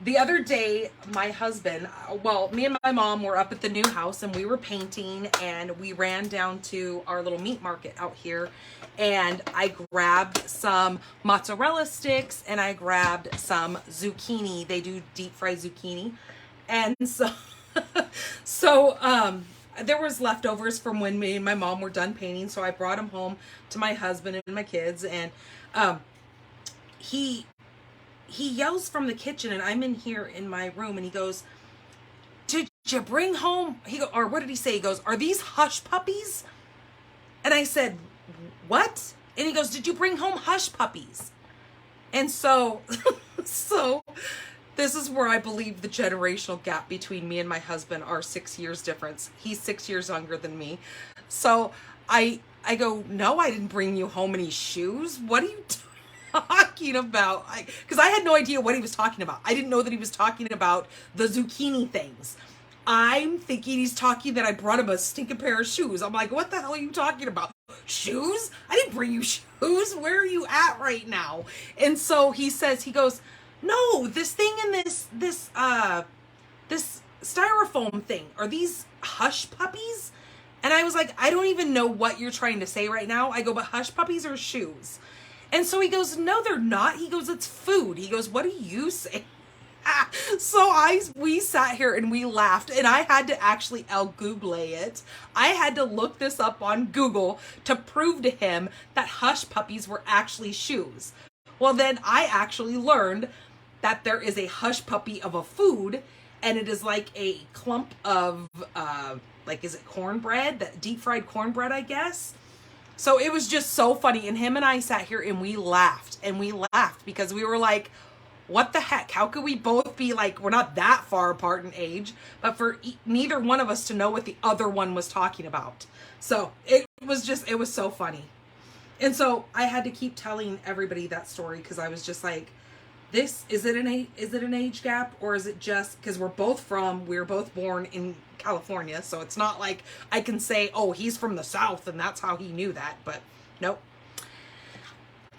the other day, my husband, well, me and my mom were up at the new house and we were painting, and we ran down to our little meat market out here, and I grabbed some mozzarella sticks and I grabbed some zucchini. They do deep fried zucchini. And so, there was leftovers from when me and my mom were done painting, so I brought them home to my husband and my kids, and he yells from the kitchen, and I'm in here in my room, and he goes, "Did you bring home?" Or what did he say? He goes, "Are these hush puppies?" And I said, "What?" And he goes, "Did you bring home hush puppies?" And so, this is where I believe the generational gap between me and my husband are 6 years difference. He's 6 years younger than me. So I go, "No, I didn't bring you home any shoes. What are you talking about?" Because I had no idea what he was talking about. I didn't know that he was talking about the zucchini things. I'm thinking he's talking that I brought him a stinking pair of shoes. I'm like, what the hell are you talking about? Shoes? I didn't bring you shoes. Where are you at right now? And so he says, he goes, no, this thing in this styrofoam thing. Are these hush puppies? And I was like, I don't even know what you're trying to say right now. I go, but hush puppies are shoes. And so he goes, no, they're not. He goes, it's food. He goes, what do you say? So we sat here and we laughed, and I had to actually Google it. I had to look this up on Google to prove to him that hush puppies were actually shoes. Well, then I actually learned that there is a hush puppy of a food, and it is like a clump of like, is it cornbread? That deep fried cornbread, I guess. So it was just so funny, and him and I sat here and we laughed because we were like, what the heck? How could we both be like, we're not that far apart in age, but for neither one of us to know what the other one was talking about. So it was so funny. And so I had to keep telling everybody that story because I was just like, is it an age gap, or is it just because we were both born in California, so it's not like I can say, oh, he's from the South and that's how he knew that. But nope.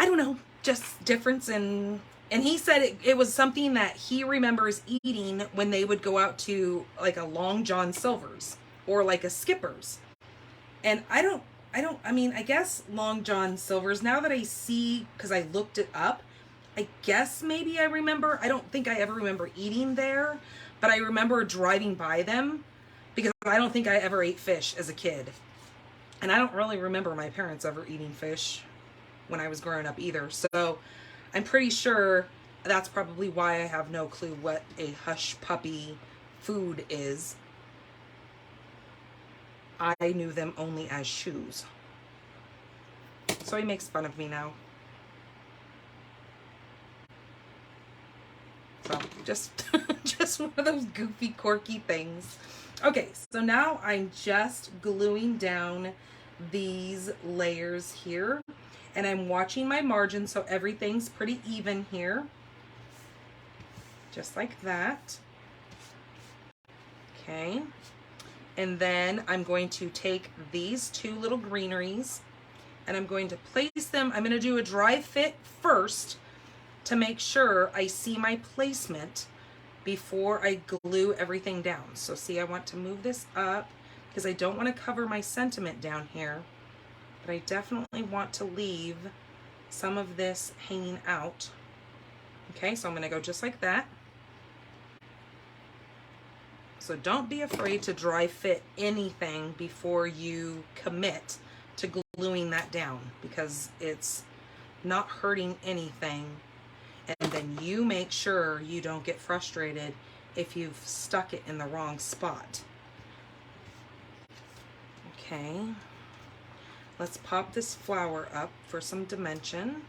I don't know, just difference in. And he said it was something that he remembers eating when they would go out to like a Long John Silver's or like a Skipper's. And I mean, I guess Long John Silver's, now that I see, because I looked it up, I guess maybe I remember. I don't think I ever remember eating there, but I remember driving by them because I don't think I ever ate fish as a kid. And I don't really remember my parents ever eating fish when I was growing up either. So I'm pretty sure that's probably why I have no clue what a hush puppy food is. I knew them only as shoes. So he makes fun of me now. So just one of those goofy, quirky things. Okay, so now I'm just gluing down these layers here. And I'm watching my margin so everything's pretty even here. Just like that. Okay. And then I'm going to take these two little greeneries and I'm going to place them. I'm going to do a dry fit first to make sure I see my placement before I glue everything down. So see, I want to move this up because I don't want to cover my sentiment down here. But I definitely want to leave some of this hanging out. Okay, so I'm going to go just like that. So don't be afraid to dry fit anything before you commit to gluing that down, because it's not hurting anything. And then you make sure you don't get frustrated if you've stuck it in the wrong spot. Okay. Let's pop this flower up for some dimension.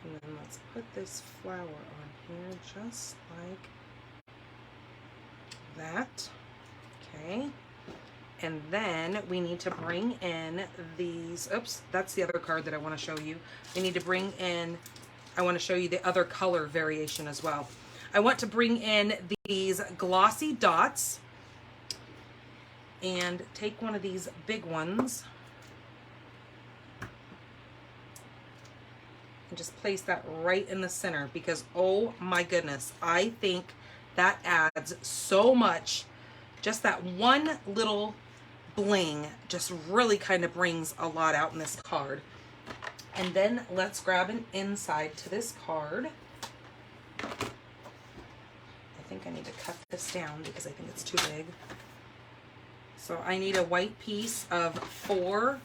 And then let's put this flower on here just like that. Okay. And then we need to bring in these, oops, that's the other card that I want to show you. We need to bring in, I want to show you the other color variation as well. I want to bring in these glossy dots and take one of these big ones and just place that right in the center, because oh my goodness, I think that adds so much. Just that one little bling just really kind of brings a lot out in this card. And then let's grab an inside to this card. I think I need to cut this down because I think it's too big. So I need a white piece of 4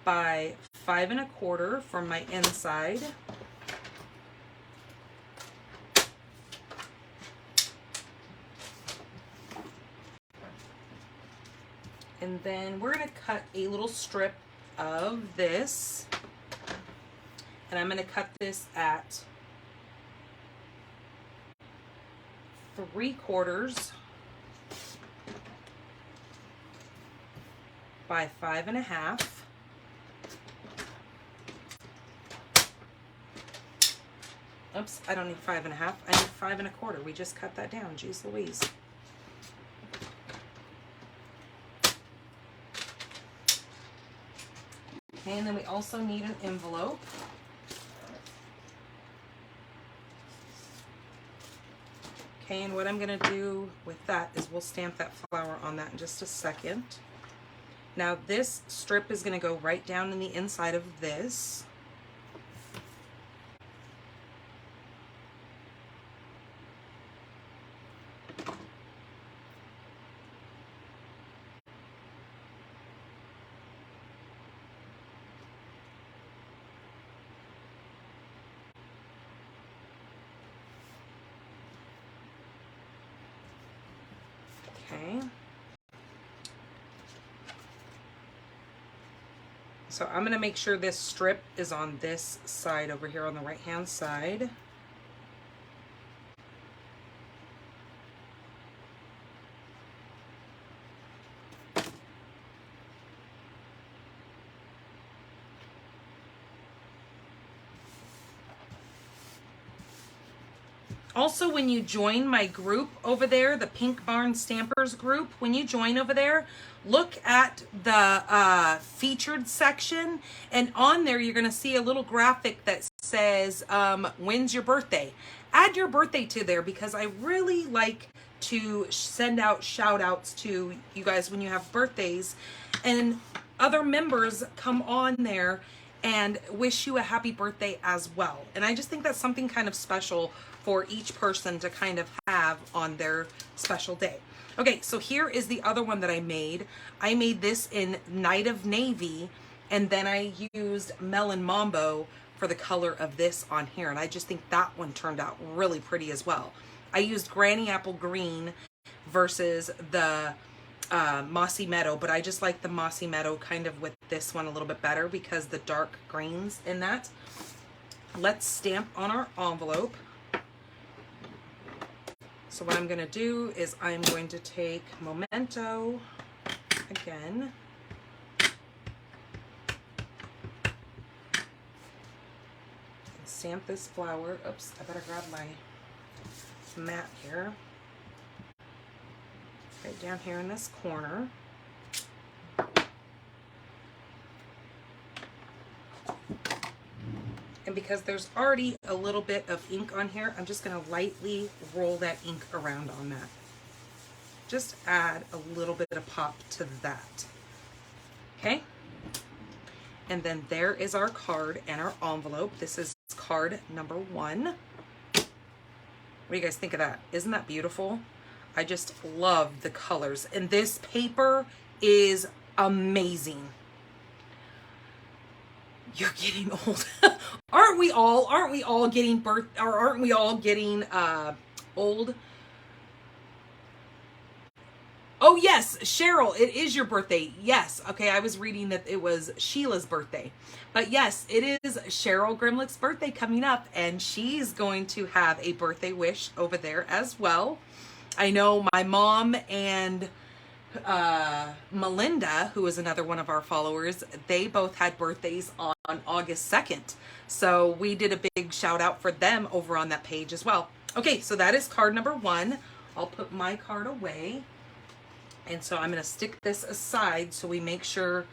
by 5 1/4 for my inside. And then we're going to cut a little strip of this. And I'm going to cut this at 3/4 by 5.5. Oops, I don't need 5.5. I need 5 1/4. We just cut that down. Jeez Louise. Okay, and then we also need an envelope. Okay, and what I'm going to do with that is we'll stamp that flower on that in just a second. Now this strip is going to go right down in the inside of this. Okay. So I'm going to make sure this strip is on this side over here on the right hand side. Also, when you join my group over there, the Pink Barn Stampers group, when you join over there, look at the featured section, and on there you're going to see a little graphic that says, when's your birthday? Add your birthday to there, because I really like to send out shout outs to you guys when you have birthdays, and other members come on there and wish you a happy birthday as well. And I just think that's something kind of special for each person to kind of have on their special day. Okay, so here is the other one that I made. I made this in Night of Navy, and then I used Melon Mambo for the color of this on here. And I just think that one turned out really pretty as well. I used Granny Apple Green versus the Mossy Meadow, but I just like the Mossy Meadow kind of with this one a little bit better because the dark greens in that. Let's stamp on our envelope. So what I'm going to do is I'm going to take Memento again. And stamp this flower. Oops, I better grab my mat here. Right down here in this corner. And because there's already a little bit of ink on here, I'm just going to lightly roll that ink around on that. Just add a little bit of pop to that. Okay? And then there is our card and our envelope. This is card number 1. What do you guys think of that? Isn't that beautiful? I just love the colors. And this paper is amazing. You're getting old. Aren't we all? Aren't we all getting old? Oh yes, Cheryl, it is your birthday. Yes. Okay, I was reading that it was Sheila's birthday. But yes, it is Cheryl Grimlick's birthday coming up, and she's going to have a birthday wish over there as well. I know my mom and Melinda, who is another one of our followers, they both had birthdays on August 2nd. So we did a big shout out for them over on that page as well. Okay, so that is card number 1. I'll put my card away. And so I'm going to stick this aside so we make sure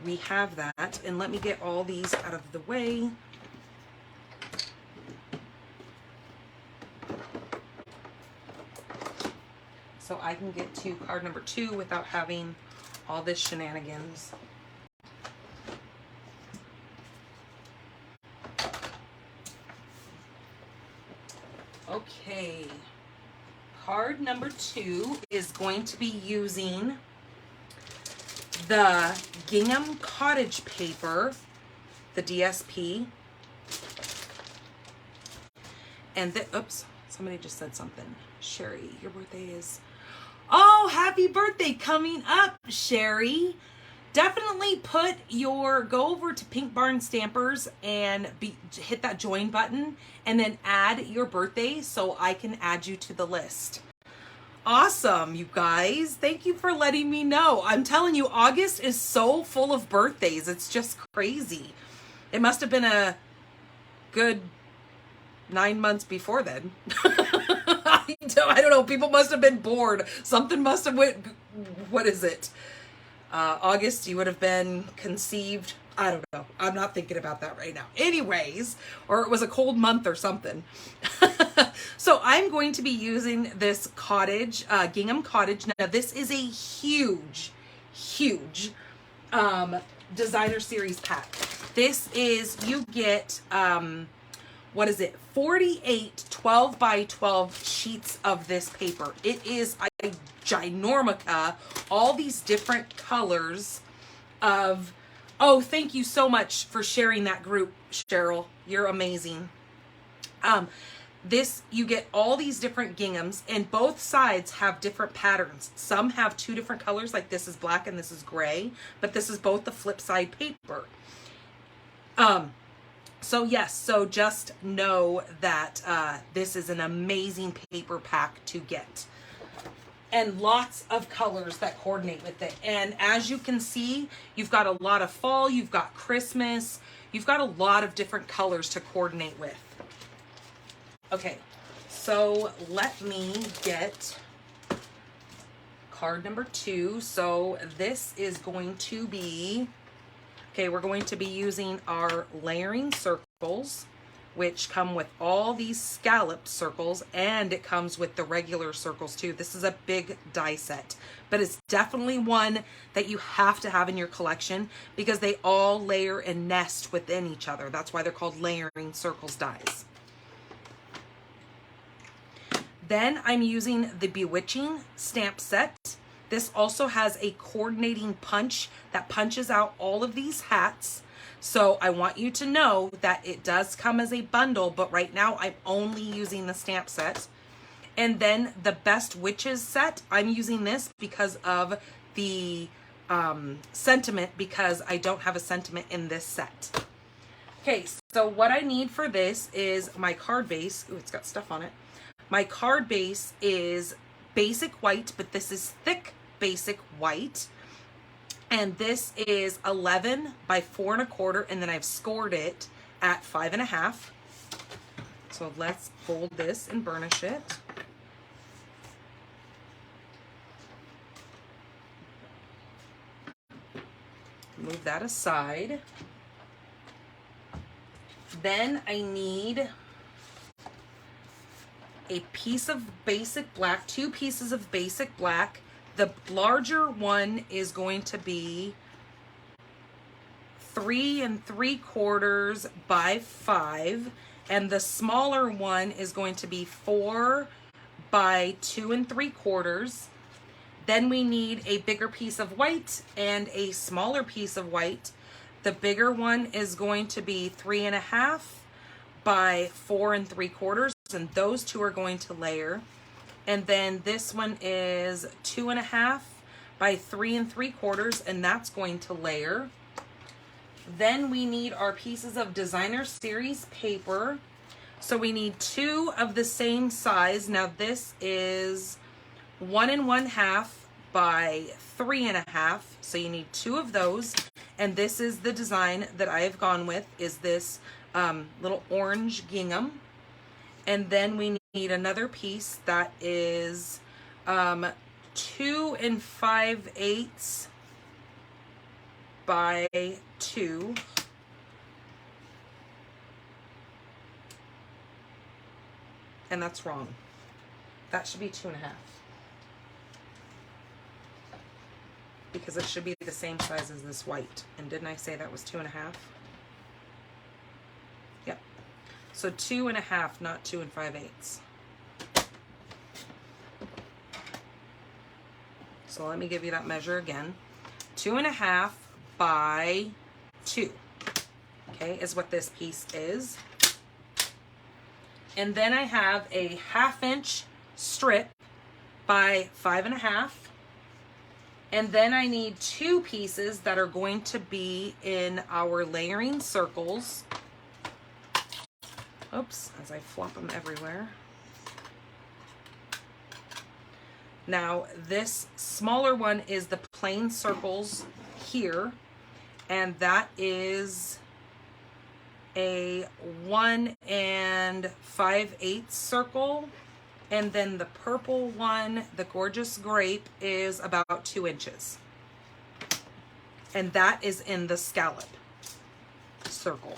we have that. And let me get all these out of the way. So I can get to card number 2 without having all this shenanigans. Okay, card number 2 is going to be using the Gingham Cottage paper, the DSP. And the, oops, somebody just said something. Sherry, your birthday is... Oh, happy birthday coming up, Sherry. definitely go over to Pink Barn Stampers and hit that join button and then add your birthday so I can add you to the list. Awesome, you guys. Thank you for letting me know. I'm telling you, August is so full of birthdays. It's just crazy. It must have been a good 9 months before then. I don't know. People must have been bored. Something must have went, what is it? August, you would have been conceived. I don't know. I'm not thinking about that right now. Anyways, or it was a cold month or something. So I'm going to be using this cottage, Gingham Cottage. Now this is a huge, huge designer series pack. This is, you get, what is it? 48 12 by 12 sheets of this paper. It is a ginormica, all these different colors of, oh, thank you so much for sharing that group, Cheryl. You're amazing. You get all these different ginghams, and both sides have different patterns. Some have 2 different colors, like this is black and this is gray, but this is both the flip side paper. So yes, so just know that this is an amazing paper pack to get. And lots of colors that coordinate with it. And as you can see, you've got a lot of fall, you've got Christmas, you've got a lot of different colors to coordinate with. Okay, so let me get card number 2. So this is going to be, okay, we're going to be using our layering circles, which come with all these scalloped circles, and it comes with the regular circles too. This is a big die set, but it's definitely one that you have to have in your collection because they all layer and nest within each other. That's why they're called layering circles dies. Then I'm using the Bewitching stamp set. This also has a coordinating punch that punches out all of these hats. So I want you to know that it does come as a bundle, but right now I'm only using the stamp set. And then the Best Witches set, I'm using this because of the sentiment, because I don't have a sentiment in this set. Okay, so what I need for this is my card base. Ooh, it's got stuff on it. My card base is basic white, but this is thick basic white. And this is 11 by 4 1/4, and then I've scored it at 5 1/2. So let's fold this and burnish it. Move that aside. Then I need a piece of basic black, 2 pieces of basic black. The larger one is going to be 3 3/4 by 5, and the smaller one is going to be 4 by 2 3/4. Then we need a bigger piece of white and a smaller piece of white. The bigger one is going to be 3 1/2 by 4 3/4, and those 2 are going to layer. And then this one is 2 1/2 by 3 3/4, and that's going to layer. Then we need our pieces of designer series paper. So we need 2 of the same size. Now this is 1 1/2 by 3 1/2. So you need 2 of those. And this is the design that I have gone with, is this little orange gingham. And then we need another piece that is 2 5/8 by 2. And that's wrong. That should be 2 1/2. Because it should be the same size as this white. And didn't I say that was 2 1/2? Yep. So 2 1/2, not 2 5/8. So let me give you that measure again. 2 1/2 by 2. Okay, is what this piece is. And then I have a 1/2 inch strip by 5 1/2. And then I need 2 pieces that are going to be in our layering circles. Oops, as I flop them everywhere. Now, this smaller one is the plain circles here, and that is a 1 5/8 circle. And then the purple one, the gorgeous grape, is about 2 inches. And that is in the scallop circle.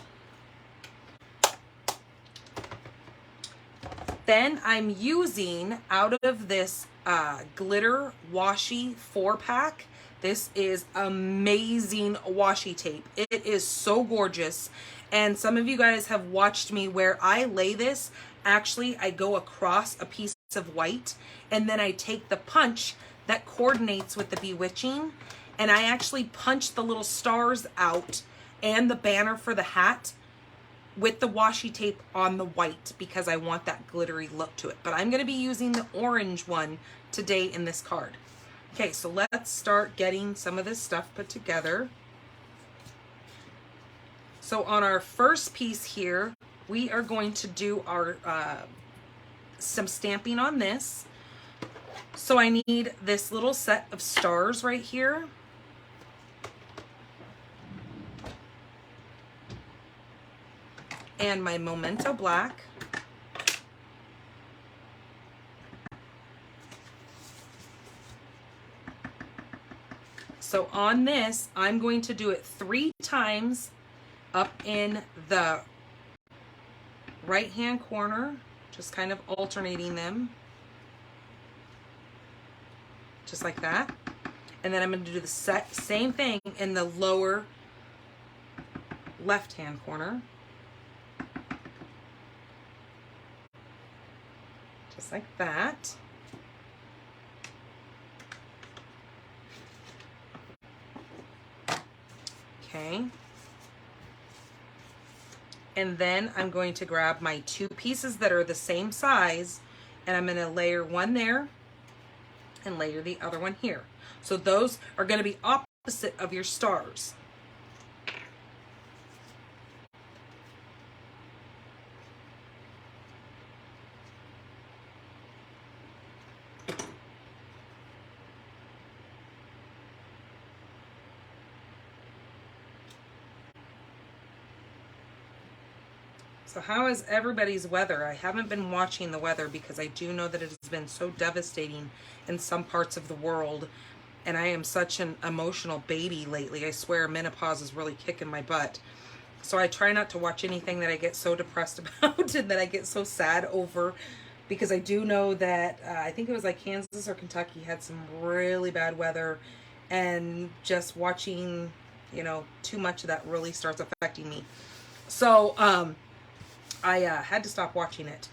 Then I'm using, out of this glitter washi 4-pack, this is amazing washi tape. It is so gorgeous. And some of you guys have watched me where I lay this. Actually, I go across a piece of white, and then I take the punch that coordinates with the bewitching, and I actually punch the little stars out and the banner for the hat with the washi tape on the white because I want that glittery look to it. But I'm going to be using the orange one today in this card. Okay, so let's start getting some of this stuff put together. So on our first piece here, we are going to do our some stamping on this. So I need this little set of stars right here. And my Memento Black. So on this, I'm going to do it 3 times up in the right-hand corner, just kind of alternating them, just like that. And then I'm going to do the same thing in the lower left-hand corner. Just like that. Okay. And then I'm going to grab my 2 pieces that are the same size, and I'm going to layer one there and layer the other one here. So those are going to be opposite of your stars. So how is everybody's weather? I haven't been watching the weather because I do know that it has been so devastating in some parts of the world. And I am such an emotional baby lately. I swear menopause is really kicking my butt. So I try not to watch anything that I get so depressed about and that I get so sad over, because I do know that I think it was like Kansas or Kentucky had some really bad weather, and just watching, you know, too much of that really starts affecting me. So, I had to stop watching it.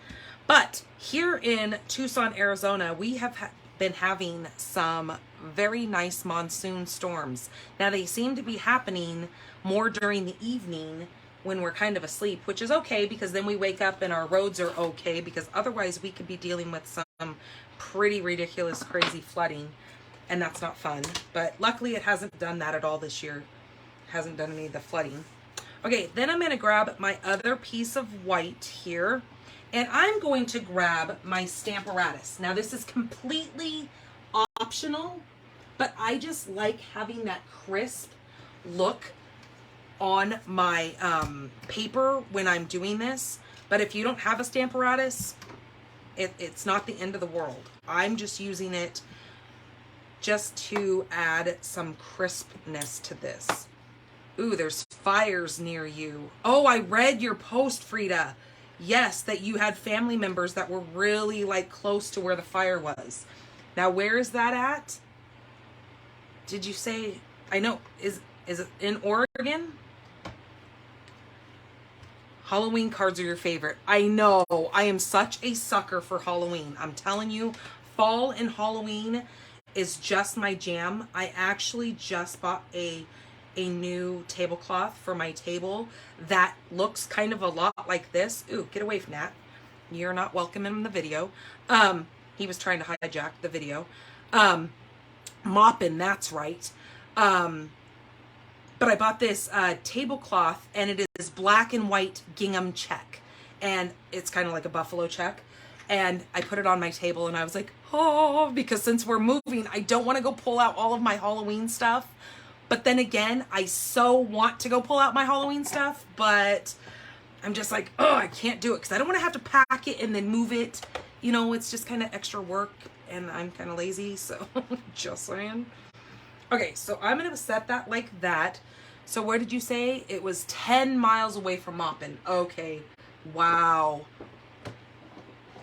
But here in Tucson, Arizona, we have been having some very nice monsoon storms. Now, they seem to be happening more during the evening when we're kind of asleep, which is okay because then we wake up and our roads are okay, because otherwise we could be dealing with some pretty ridiculous, crazy flooding, and that's not fun. But luckily it hasn't done that at all this year. It hasn't done any of the flooding. Okay, then I'm going to grab my other piece of white here, and I'm going to grab my Stamparatus. Now, this is completely optional, but I just like having that crisp look on my paper when I'm doing this. But if you don't have a Stamparatus, it's not the end of the world. I'm just using it just to add some crispness to this. Ooh, there's fires near you. Oh, I read your post, Frida. Yes, that you had family members that were really like close to where the fire was. Now, where is that at? Did you say, I know, is it in Oregon? Halloween cards are your favorite. I know, I am such a sucker for Halloween. I'm telling you, fall and Halloween is just my jam. I actually just bought a new tablecloth for my table that looks kind of a lot like this. Ooh, get away from that. You're not welcome in the video. He was trying to hijack the video. Mopping, that's right. But I bought this tablecloth, and it is black and white gingham check. And it's kind of like a buffalo check. And I put it on my table, and I was like, oh, because since we're moving, I don't want to go pull out all of my Halloween stuff. But then again, I so want to go pull out my Halloween stuff, but I'm just like, oh, I can't do it because I don't want to have to pack it and then move it. You know, it's just kind of extra work, and I'm kind of lazy, so just saying. Okay, so I'm going to set that like that. So where did you say? It was 10 miles away from Maupin. Okay, wow.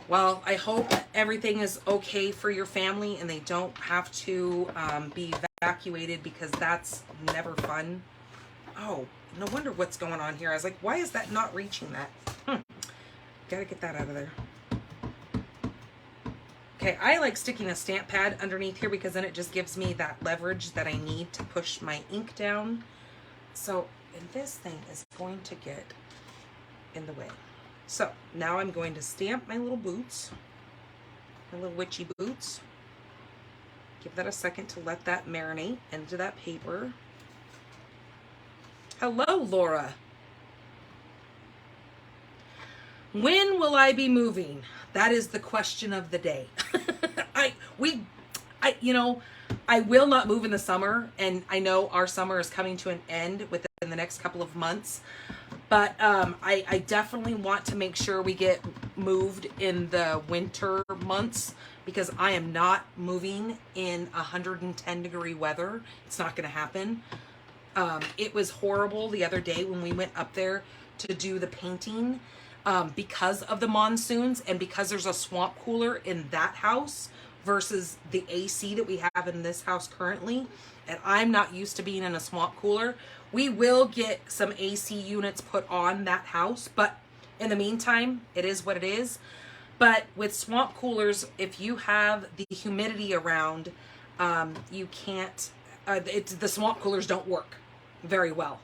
Well, I hope everything is okay for your family and they don't have to be evacuated, because that's never fun. Oh, no wonder what's going on here. I was like, why is that not reaching that? Gotta get that out of there. Okay, I like sticking a stamp pad underneath here because then it just gives me that leverage that I need to push my ink down. So, and this thing is going to get in the way. So now I'm going to stamp my little boots, my little witchy boots. Give that a second to let that marinate into that paper. Hello, Laura. When will I be moving? That is the question of the day. I will not move in the summer, and I know our summer is coming to an end within the next couple of months. But I definitely want to make sure we get moved in the winter months, because I am not moving in 110-degree weather. It's not going to happen. It was horrible the other day when we went up there to do the painting because of the monsoons and because there's a swamp cooler in that house versus the AC that we have in this house currently. And I'm not used to being in a swamp cooler. We will get some AC units put on that house, but in the meantime, it is what it is. But with swamp coolers, if you have the humidity around, you can't, the swamp coolers don't work very well.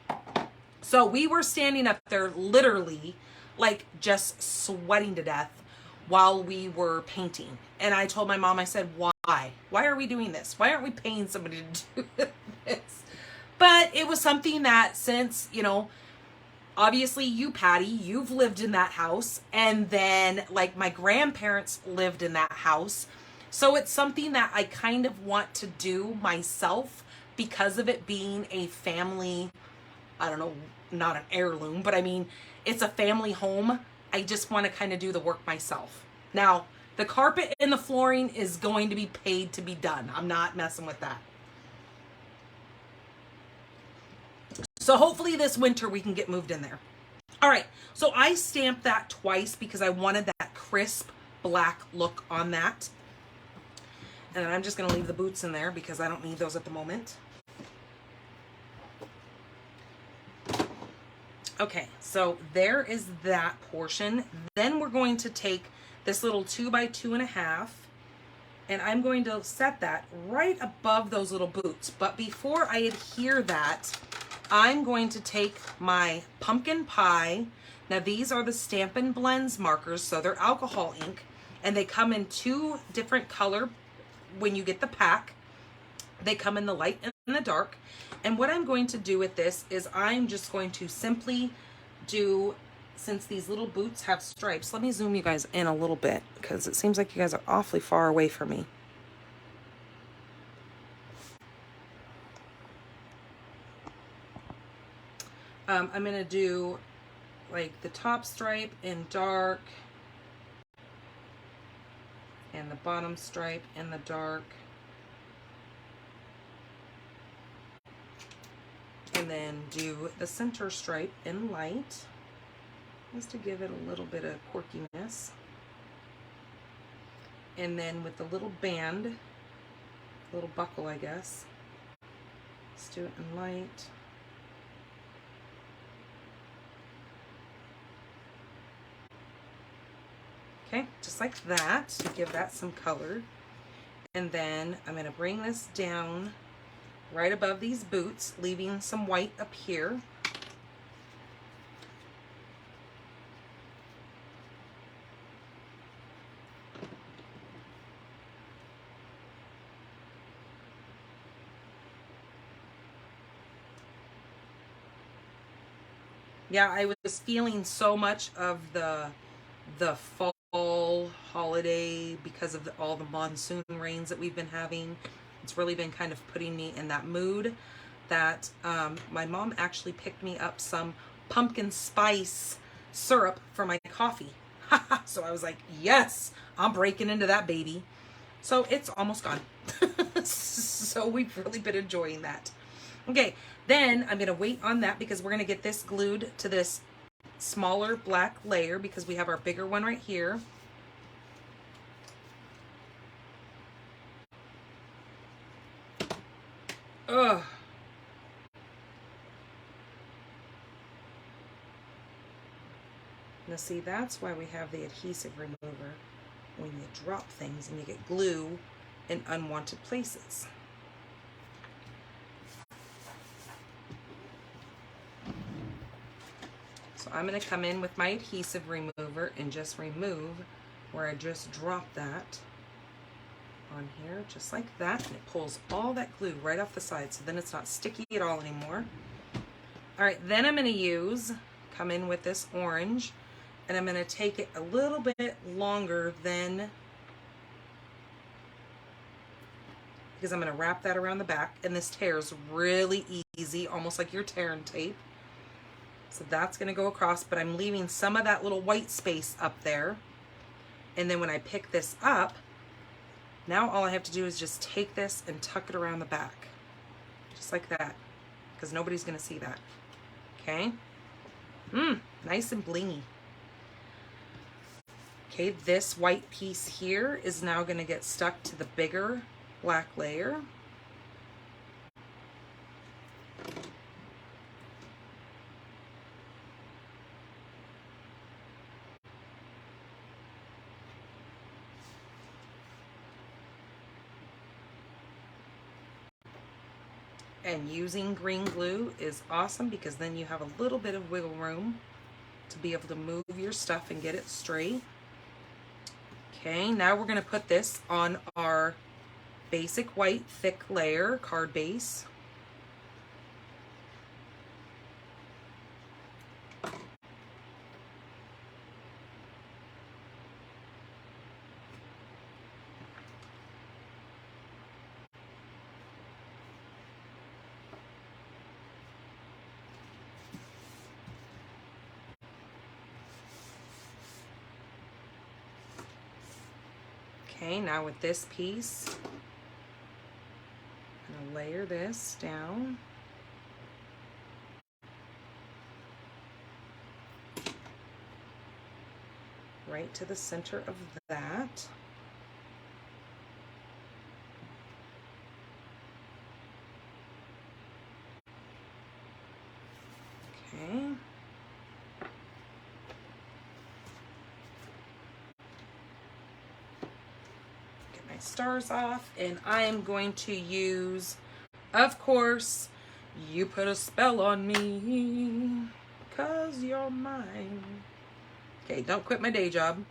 So we were standing up there literally like just sweating to death while we were painting. And I told my mom, I said, why? Why are we doing this? Why aren't we paying somebody to do this? But it was something that, since, you know, obviously you, Patty, you've lived in that house. And then like my grandparents lived in that house. So it's something that I kind of want to do myself because of it being a family, I don't know, not an heirloom, but I mean, it's a family home. I just want to kind of do the work myself. Now, the carpet and the flooring is going to be paid to be done. I'm not messing with that. So hopefully this winter we can get moved in there. All right, so I stamped that twice because I wanted that crisp black look on that. And I'm just going to leave the boots in there because I don't need those at the moment. Okay, so there is that portion. Then we're going to take this little 2 by 2.5, and I'm going to set that right above those little boots. But before I adhere that, I'm going to take my pumpkin pie. Now these are the Stampin' Blends markers, so they're alcohol ink, and they come in 2 different color when you get the pack. They come in the light and the dark. And what I'm going to do with this is I'm just going to simply do, since these little boots have stripes, let me zoom you guys in a little bit because it seems like you guys are awfully far away from me. I'm going to do like the top stripe in dark and the bottom stripe in the dark. And then do the center stripe in light, just to give it a little bit of quirkiness. And then with the little band, little buckle, I guess, let's do it in light. Okay, just like that, to give that some color. And then I'm going to bring this down right above these boots, leaving some white up here. Yeah, I was feeling so much of the fall holiday because of all the monsoon rains that we've been having. It's really been kind of putting me in that mood that my mom actually picked me up some pumpkin spice syrup for my coffee. So I was like, yes, I'm breaking into that baby. So it's almost gone. So we've really been enjoying that. Okay, then I'm gonna wait on that because we're gonna get this glued to this smaller black layer because we have our bigger one right here. Ugh. Now see, that's why we have the adhesive remover, when you drop things and you get glue in unwanted places. So I'm going to come in with my adhesive remover and just remove where I just dropped that on here, just like that, and it pulls all that glue right off the side, so then it's not sticky at all anymore. All right, then I'm going to come in with this orange, and I'm going to take it a little bit longer than, because I'm going to wrap that around the back, and this tears really easy, almost like you're tearing tape. So that's going to go across, but I'm leaving some of that little white space up there. And then when I pick this up, now all I have to do is just take this and tuck it around the back. Just like that, because nobody's going to see that. Okay? Nice and blingy. Okay, this white piece here is now going to get stuck to the bigger black layer. And using green glue is awesome because then you have a little bit of wiggle room to be able to move your stuff and get it straight. Okay, now we're going to put this on our basic white thick layer card base. Okay, now with this piece, I'm going to layer this down. Right to the center of that. Okay. Stars off, and I am going to use, of course, You Put a Spell on Me, 'cause you're mine. Okay, don't quit my day job.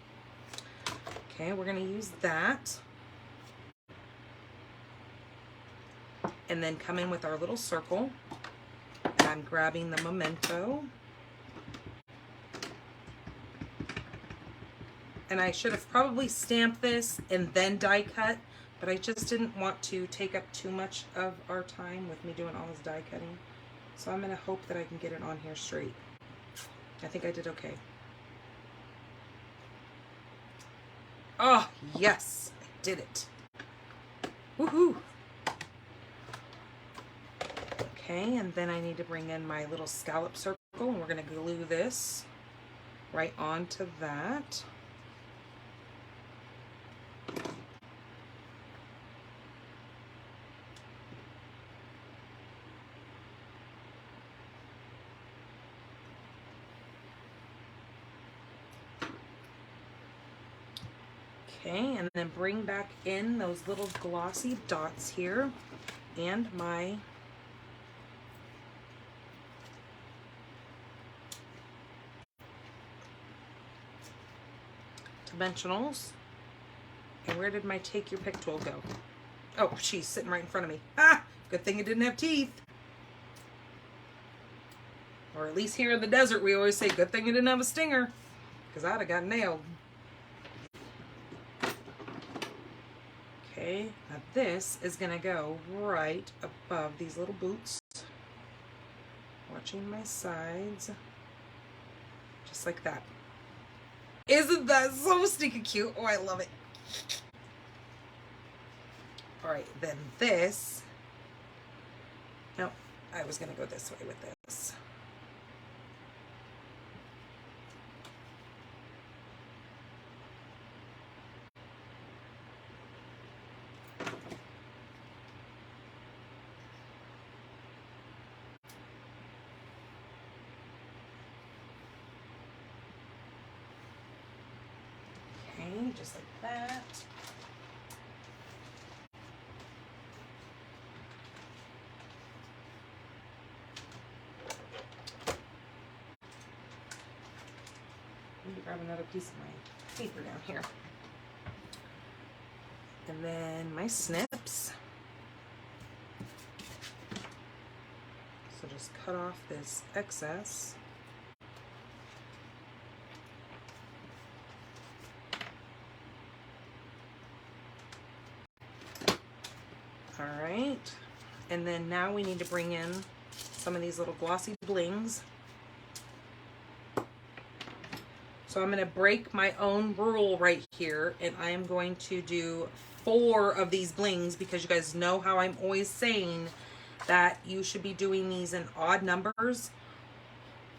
Okay, we're gonna use that. And then come in with our little circle. And I'm grabbing the memento. And I should have probably stamped this and then die cut, but I just didn't want to take up too much of our time with me doing all this die cutting. So I'm going to hope that I can get it on here straight. I think I did okay. Oh, yes, I did it. Woohoo! Okay, and then I need to bring in my little scallop circle, and we're going to glue this right onto that. Okay, and then bring back in those little glossy dots here and my dimensionals. And where did my take your pick tool go? Oh, she's sitting right in front of me. Ah, good thing it didn't have teeth. Or at least here in the desert, we always say, good thing you didn't have a stinger, because I'd have got nailed. Okay, now this is gonna go right above these little boots. Watching my sides. Just like that. Isn't that so stinking cute? Oh, I love it. All right, then this. No, I was gonna go this way with this. Okay, just like that. I need to grab another piece of my paper down here. And then my snips. So just cut off this excess. All right. And then now we need to bring in some of these little glossy blings. So I'm going to break my own rule right here, and I am going to do 4 of these blings, because you guys know how I'm always saying that you should be doing these in odd numbers.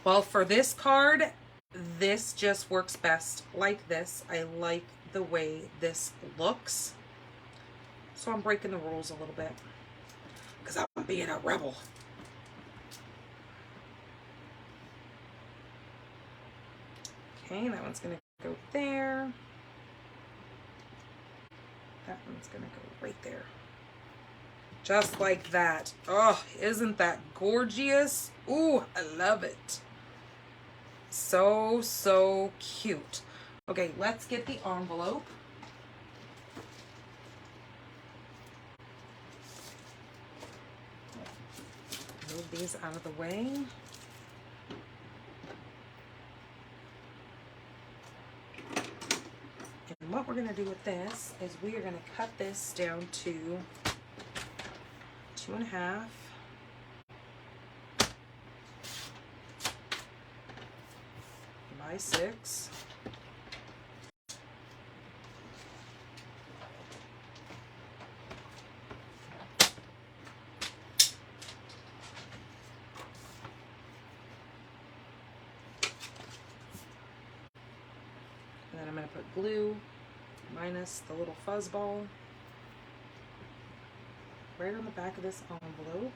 Well, for this card, this just works best like this. I like the way this looks. So I'm breaking the rules a little bit, because I'm being a rebel. Okay, that one's going to go there. That one's going to go right there. Just like that. Oh, isn't that gorgeous? Ooh, I love it. So, so cute. Okay, let's get the envelope. Move these out of the way. And what we're going to do with this is we are going to cut this down to 2.5 by 6. And then I'm going to put glue minus the little fuzz ball right on the back of this envelope,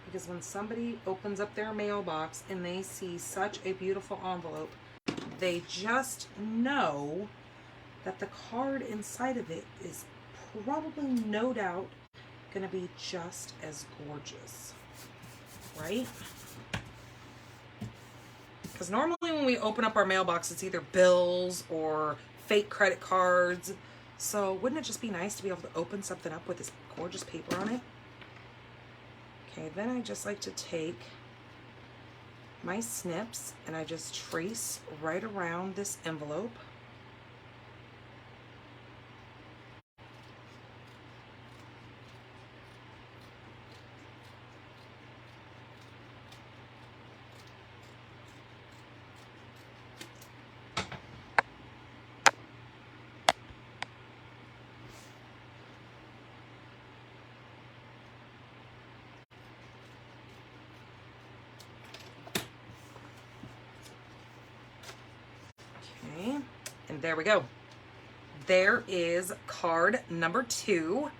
because when somebody opens up their mailbox and they see such a beautiful envelope, they just know that the card inside of it is probably, no doubt, going to be just as gorgeous, right? Because normally when we open up our mailbox, it's either bills or fake credit cards. So wouldn't it just be nice to be able to open something up with this gorgeous paper on it? Okay, then I just like to take my snips and I just trace right around this envelope. And there we go. There is card number 2.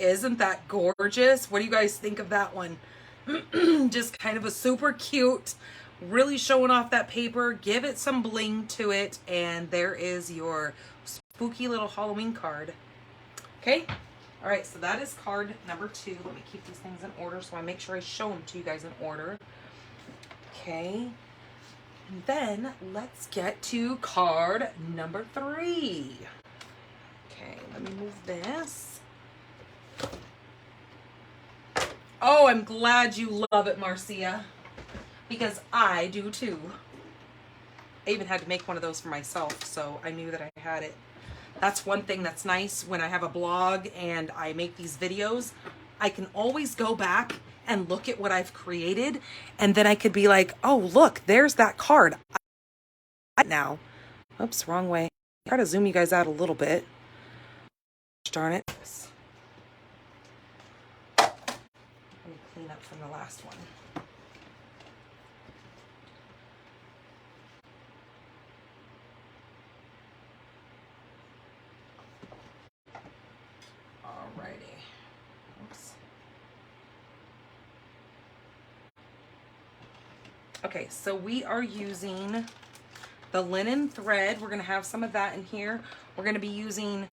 Isn't that gorgeous? What do you guys think of that one? Just kind of a super cute, really showing off that paper. Give it some bling to it, and there is your spooky little Halloween card. Okay? All right, so that is card number 2. Let me keep these things in order so I make sure I show them to you guys in order. Okay. And then let's get to card number 3. Okay, let me move this. Oh, I'm glad you love it, Marcia. because I do too. I even had to make one of those for myself, so I knew that I had it. That's one thing that's nice when I have a blog and I make these videos. I can always go back and look at what I've created, and then I could be like, oh, look, there's that card. Now, oops, wrong way. Try to zoom you guys out a little bit. Darn it. Let me clean up from the last one. Alrighty. Oops. Okay, so we are using the linen thread. We're going to have some of that in here. We're going to be using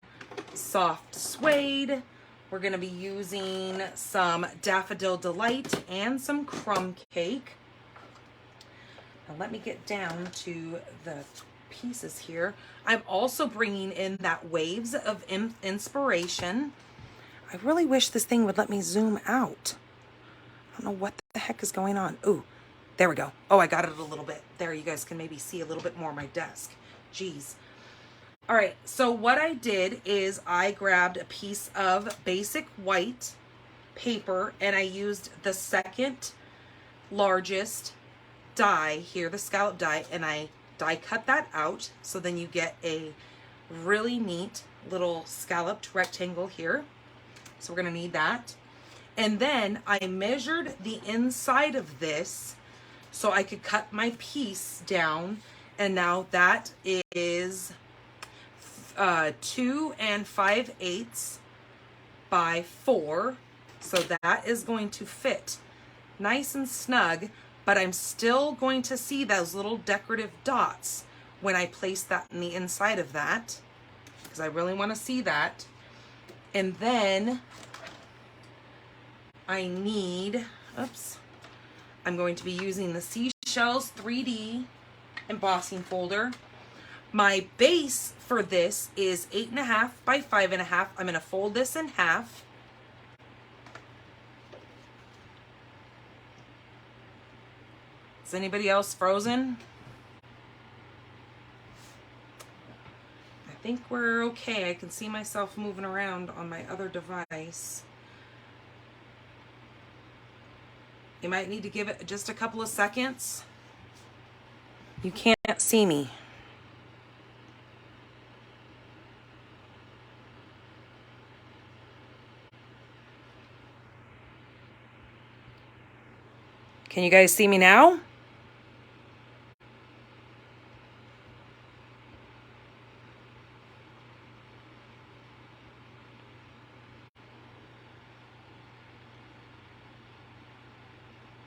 soft suede. We're going to be using some Daffodil Delight and some crumb cake. Now let me get down to the pieces here. I'm also bringing in that Waves of Inspiration. I really wish this thing would let me zoom out. I don't know what the heck is going on. Ooh, there we go. Oh, I got it a little bit. There, you guys can maybe see a little bit more of my desk. Jeez. All right, so what I did is I grabbed a piece of basic white paper and I used the second largest die here, the scallop die, and I die cut that out. So then you get a really neat little scalloped rectangle here. So we're gonna need that. And then I measured the inside of this so I could cut my piece down. And now that is 2 5/8 by 4. So that is going to fit nice and snug, but I'm still going to see those little decorative dots when I place that in the inside of that, because I really want to see that. And then I need, I'm going to be using the Seashells 3D embossing folder. My base for this is 8.5 by 5.5. I'm going to fold this in half. Is anybody else frozen? I think we're okay. I can see myself moving around on my other device. You might need to give it just a couple of seconds. You can't see me. Can you guys see me now?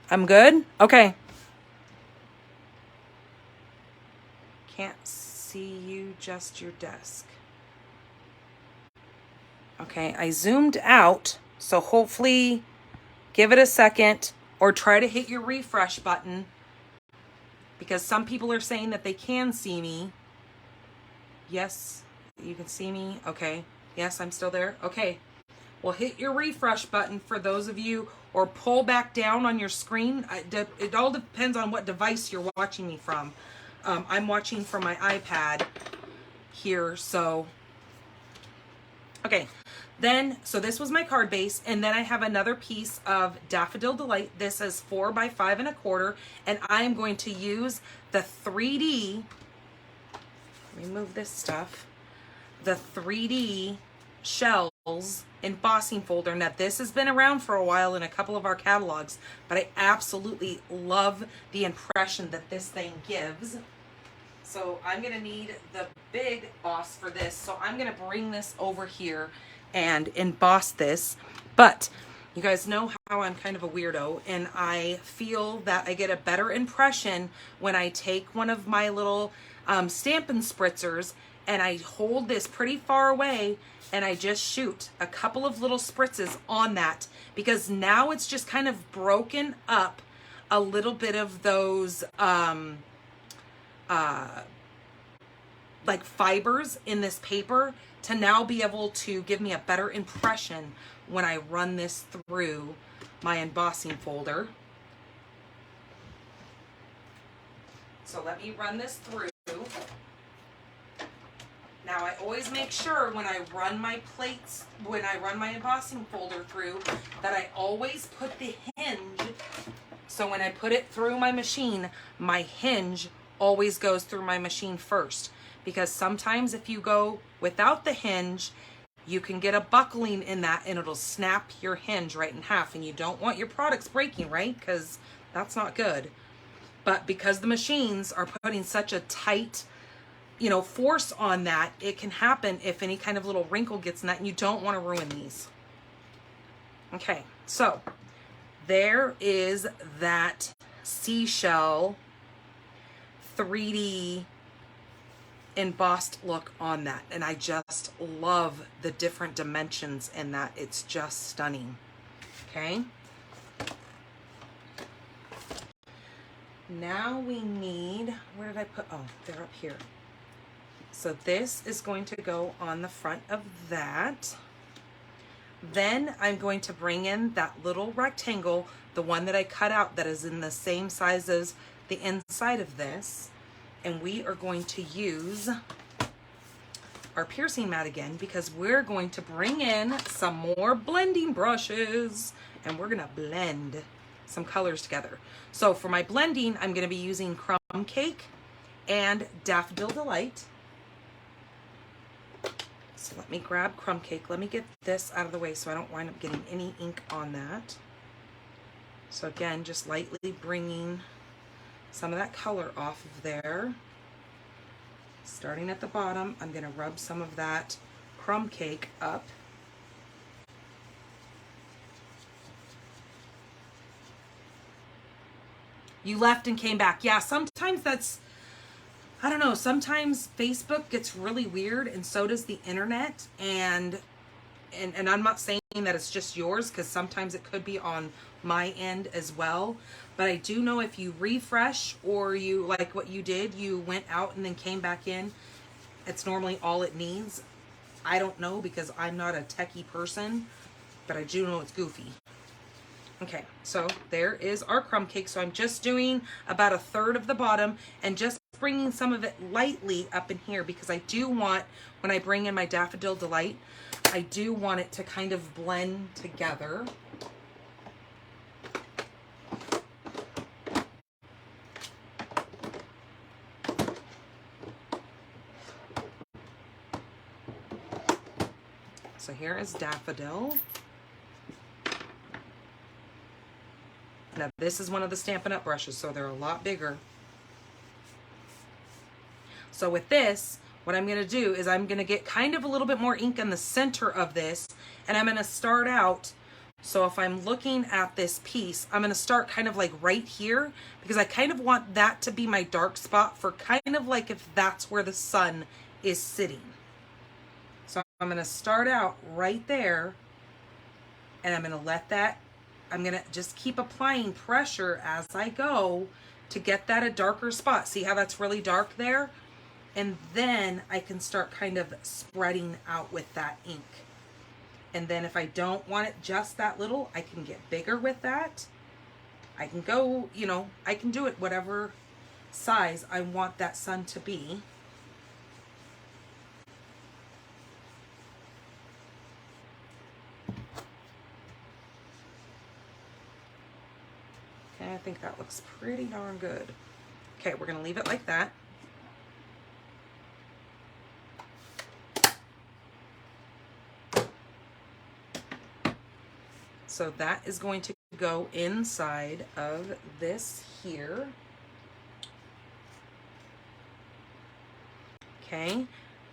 I'm good? Okay. Can't see you, just your desk. Okay, I zoomed out, so hopefully give it a second or try to hit your refresh button, because some people are saying that they can see me. Yes, you can see me. Okay. Yes, I'm still there. Okay. Well, hit your refresh button for those of you, or pull back down on your screen. It all depends on what device you're watching me from. I'm watching from my iPad here, so. Okay, then, so this was my card base, and then I have another piece of Daffodil Delight. This is 4 by 5.25, and I am going to use the 3D, remove this stuff, the 3D Shells embossing folder. Now this has been around for a while in a couple of our catalogs, but I absolutely love the impression that this thing gives. So I'm gonna need the big boss for this. So I'm gonna bring this over here and emboss this. But you guys know how I'm kind of a weirdo, and I feel that I get a better impression when I take one of my little Stampin' Spritzers and I hold this pretty far away and I just shoot a couple of little spritzes on that, because now it's just kind of broken up a little bit of those like fibers in this paper to now be able to give me a better impression when I run this through my embossing folder. So let me run this through. Now I always make sure when I run my plates, when I run my embossing folder through, that I always put the hinge. So when I put it through my machine, my hinge always goes through my machine first. Because sometimes if you go without the hinge, you can get a buckling in that and it'll snap your hinge right in half. And you don't want your products breaking, right? Because that's not good. But because the machines are putting such a tight, force on that, it can happen if any kind of little wrinkle gets in that, and you don't want to ruin these. Okay, so there is that seashell 3D embossed look on that, and I just love the different dimensions in that. It's just stunning. Okay, now we need, where did I put, oh, they're up here. So this is going to go on the front of that. Then I'm going to bring in that little rectangle, the one that I cut out that is in the same size as the inside of this. And we are going to use our piercing mat again, because we're going to bring in some more blending brushes and we're gonna blend some colors together. So for my blending, I'm gonna be using Crumb Cake and Daffodil Delight. So let me grab Crumb Cake. Let me get this out of the way so I don't wind up getting any ink on that. So again, just lightly bringing some of that color off of there. Starting at the bottom, I'm going to rub some of that Crumb Cake up. You left and came back. Yeah, sometimes that's, I don't know, sometimes Facebook gets really weird, and so does the internet. And I'm not saying that it's just yours, because sometimes it could be on my end as well. But I do know if you refresh, or you, like what you did, you went out and then came back in, it's normally all it needs. I don't know, because I'm not a techie person, but I do know it's goofy. Okay, so there is our Crumb Cake. So I'm just doing about 1/3 of the bottom and just bringing some of it lightly up in here, because I do want, when I bring in my Daffodil Delight, I do want it to kind of blend together. So here is Daffodil. Now this is one of the Stampin' Up brushes, so they're a lot bigger. So with this, what I'm gonna do is I'm gonna get kind of a little bit more ink in the center of this, and I'm gonna start out, so if I'm looking at this piece, I'm gonna start kind of like right here, because I kind of want that to be my dark spot, for kind of like if that's where the sun is sitting. So I'm gonna start out right there, and I'm gonna let that, I'm gonna just keep applying pressure as I go to get that a darker spot. See how that's really dark there? And then I can start kind of spreading out with that ink. And then if I don't want it just that little, I can get bigger with that. I can go, I can do it whatever size I want that sun to be. Okay, I think that looks pretty darn good. Okay, we're gonna leave it like that. So that is going to go inside of this here. Okay,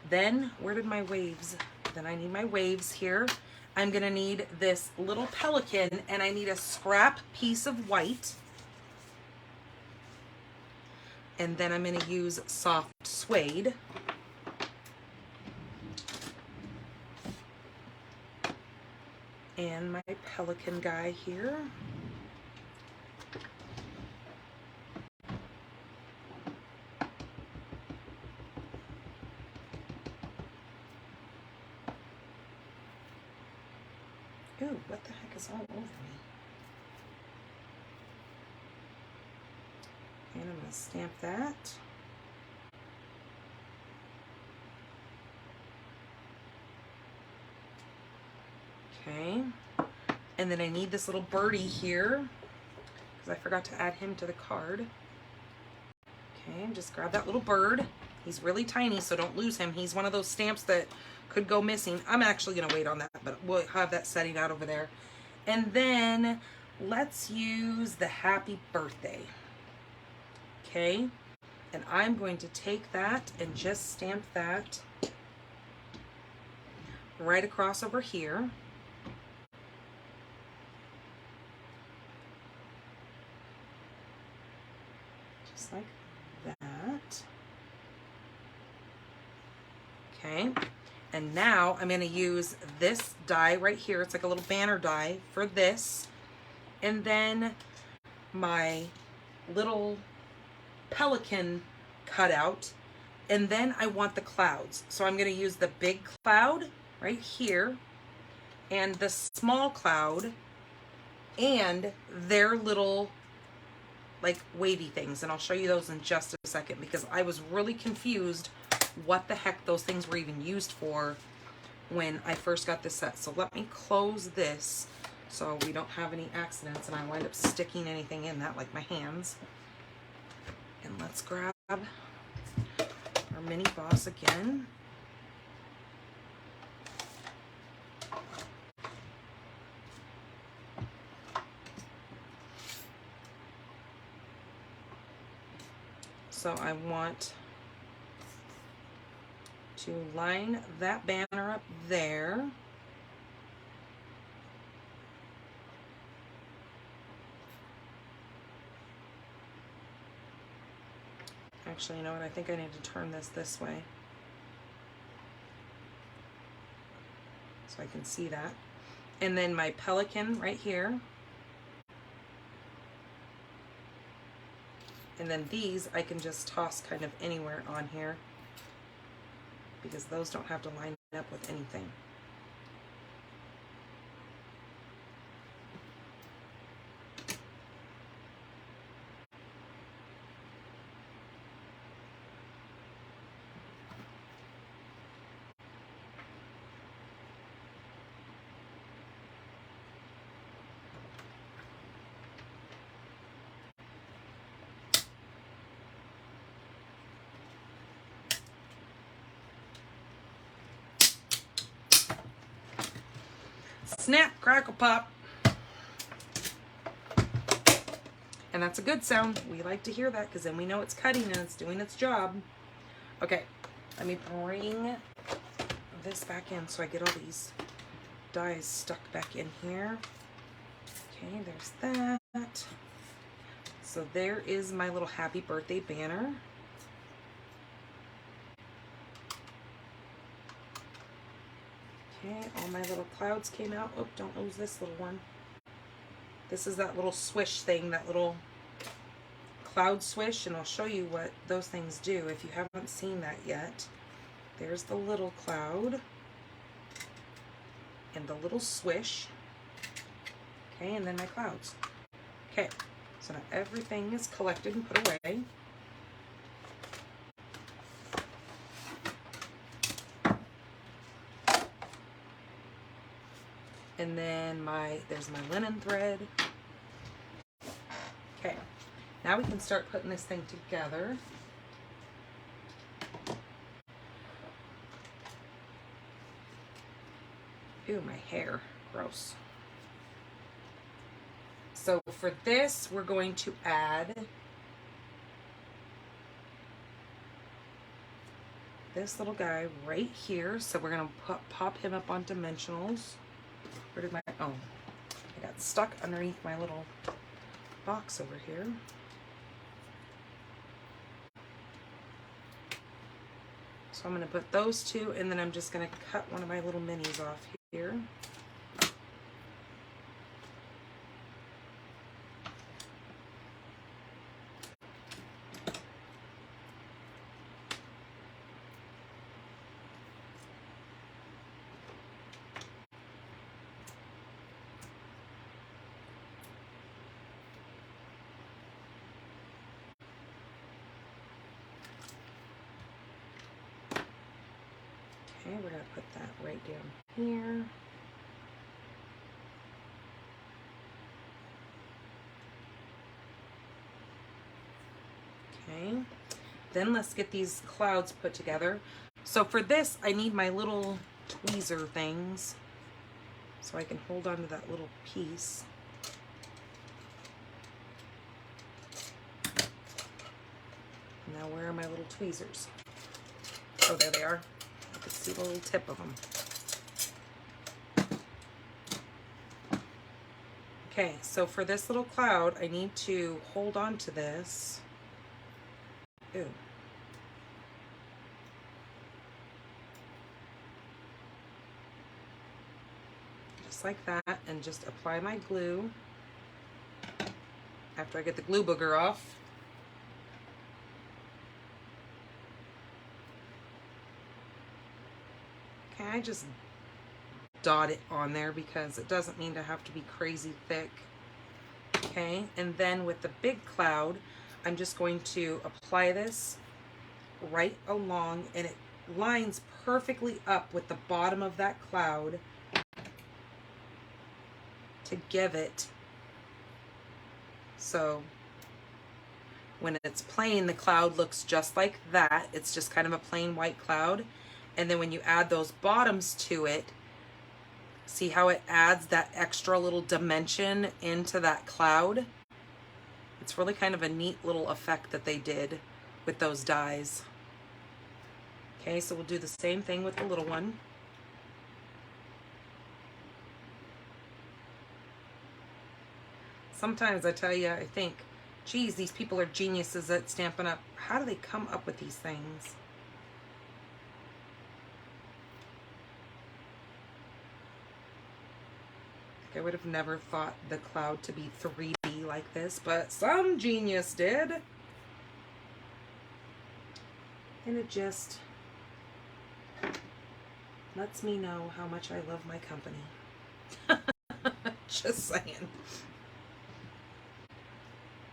then where did my waves? Then I need my waves here. I'm gonna need this little pelican, and I need a scrap piece of white. And then I'm gonna use soft suede. And my pelican guy here. Ooh, what the heck is all over me? And I'm going to stamp that. Okay. And then I need this little birdie here because I forgot to add him to the card. Okay, just grab that little bird. He's really tiny, so don't lose him. He's one of those stamps that could go missing. I'm actually going to wait on that, but we'll have that setting out over there. And then let's use the happy birthday. Okay, and I'm going to take that and just stamp that right across over here. Just like that. Okay, and now I'm going to use this die right here. It's like a little banner die for this. And then my little pelican cutout. And then I want the clouds. So I'm going to use the big cloud right here and the small cloud and their little like wavy things. And I'll show you those in just a second because I was really confused what the heck those things were even used for when I first got this set. So let me close this so we don't have any accidents and I wind up sticking anything in that, like my hands. And let's grab our mini boss again. So I want to line that banner up there. Actually, you know what? I think I need to turn this way so I can see that. And then my pelican right here. And then these I can just toss kind of anywhere on here because those don't have to line up with anything. Snap, crackle, pop. And that's a good sound. We like to hear that because then we know it's cutting and it's doing its job. Okay, let me bring this back in so I get all these dies stuck back in here. Okay, there's that. So there is my little happy birthday banner. Okay, all my little clouds came out. Oh, don't lose this little one. This is that little swish thing, that little cloud swish, and I'll show you what those things do if you haven't seen that yet. There's the little cloud and the little swish. Okay, and then my clouds. Okay, so now everything is collected and put away. And then there's my linen thread. Okay, now we can start putting this thing together. Ew, my hair, gross. So for this, we're going to add this little guy right here. So we're gonna pop him up on dimensionals. Where did oh, I got stuck underneath my little box over here. So I'm going to put those two, and then I'm just going to cut one of my little minis off here. Okay, we're going to put that right down here. Okay, then let's get these clouds put together. So for this, I need my little tweezer things so I can hold on to that little piece. Now where are my little tweezers? Oh, there they are. I can see the little tip of them. Okay, so for this little cloud, I need to hold on to this. Ooh. Just like that, and just apply my glue after I get the glue booger off. Okay, I just dot it on there because it doesn't need to have to be crazy thick. Okay, and then with the big cloud, I'm just going to apply this right along, and it lines perfectly up with the bottom of that cloud to give it, so when it's plain, the cloud looks just like that. It's just kind of a plain white cloud. And then when you add those bottoms to it, see how it adds that extra little dimension into that cloud? It's really kind of a neat little effect that they did with those dies. Okay, so we'll do the same thing with the little one. Sometimes I tell you, I think, geez, these people are geniuses at Stampin' Up. How do they come up with these things? I would have never thought the cloud to be 3D like this, but some genius did. And it just lets me know how much I love my company. Just saying.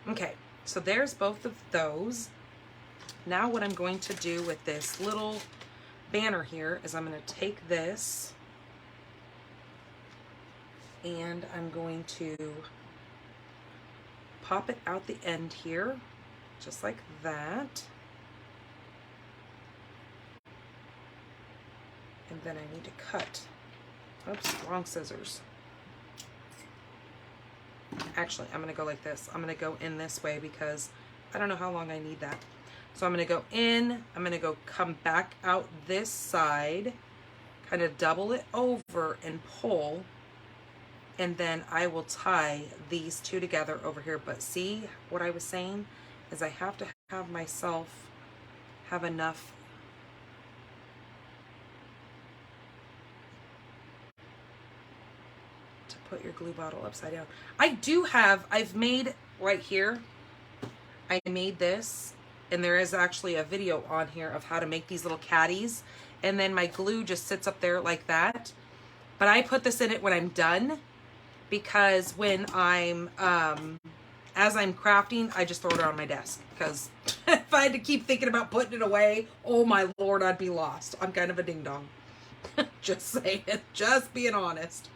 Okay, so there's both of those. Now what I'm going to do with this little banner here is I'm going to take this and I'm going to pop it out the end here, just like that. And then I need to cut. Oops, wrong scissors. Actually, I'm going to go like this. I'm going to go in this way because I don't know how long I need that. So I'm going to go in, I'm going to go come back out this side, kind of double it over and pull, and then I will tie these two together over here. But see, what I was saying is I have to have myself have enough to put your glue bottle upside down. I've made right here, I made this, and there is actually a video on here of how to make these little caddies, and then my glue just sits up there like that. But I put this in it when I'm done, because when I'm, as I'm crafting, I just throw it on my desk, because if I had to keep thinking about putting it away, oh my Lord, I'd be lost. I'm kind of a ding-dong. Just saying, just being honest.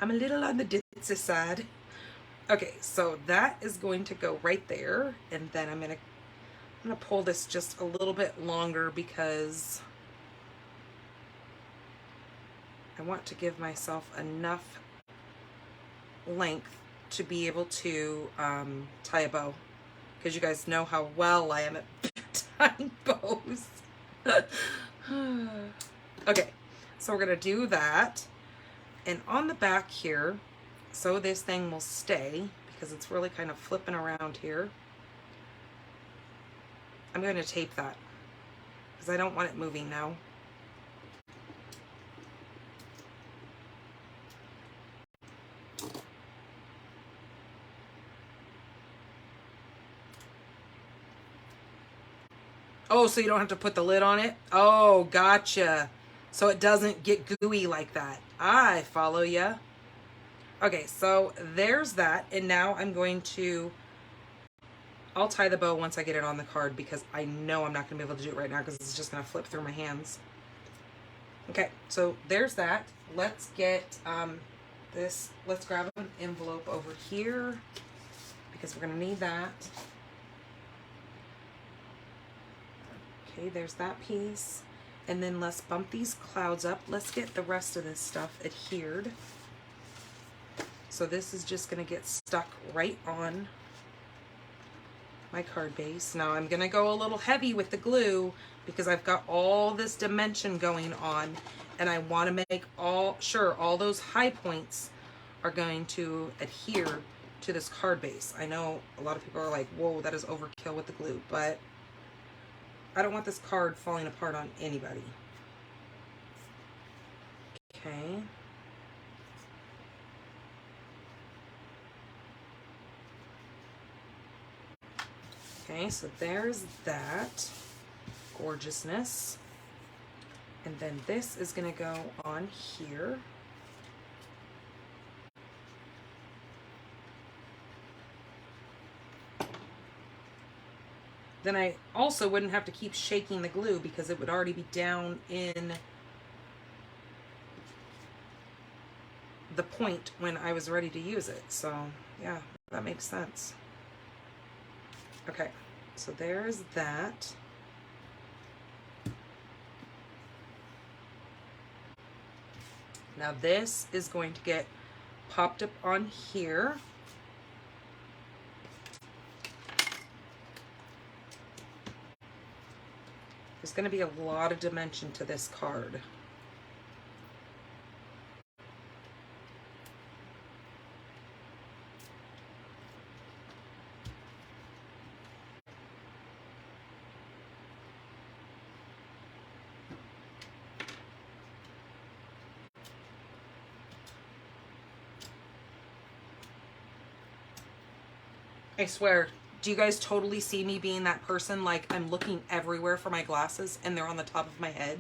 I'm a little on the ditzy side. Okay, so that is going to go right there, and then I'm gonna pull this just a little bit longer because I want to give myself enough length to be able to tie a bow, because you guys know how well I am at tying bows. Okay, so we're gonna do that, and on the back here, so this thing will stay because it's really kind of flipping around here, I'm going to tape that because I don't want it moving now. Oh, so you don't have to put the lid on it? Oh, gotcha. So it doesn't get gooey like that. I follow ya. Okay, so there's that. And now I'm going to, I'll tie the bow once I get it on the card because I know I'm not going to be able to do it right now because it's just going to flip through my hands. Okay, so there's that. Let's get this, let's grab an envelope over here because we're gonna need that. Okay, there's that piece. And then let's bump these clouds up. Let's get the rest of this stuff adhered. So this is just gonna get stuck right on my card base. Now I'm gonna go a little heavy with the glue because I've got all this dimension going on, and I want to make sure all those high points are going to adhere to this card base. I know a lot of people are like, whoa, that is overkill with the glue, but I don't want this card falling apart on anybody. Okay. Okay, so there's that gorgeousness. And then this is going to go on here. Then I also wouldn't have to keep shaking the glue because it would already be down in the point when I was ready to use it. So yeah, that makes sense. Okay, so there's that. Now this is going to get popped up on here. There's going to be a lot of dimension to this card. I swear, do you guys totally see me being that person? Like, I'm looking everywhere for my glasses and they're on the top of my head?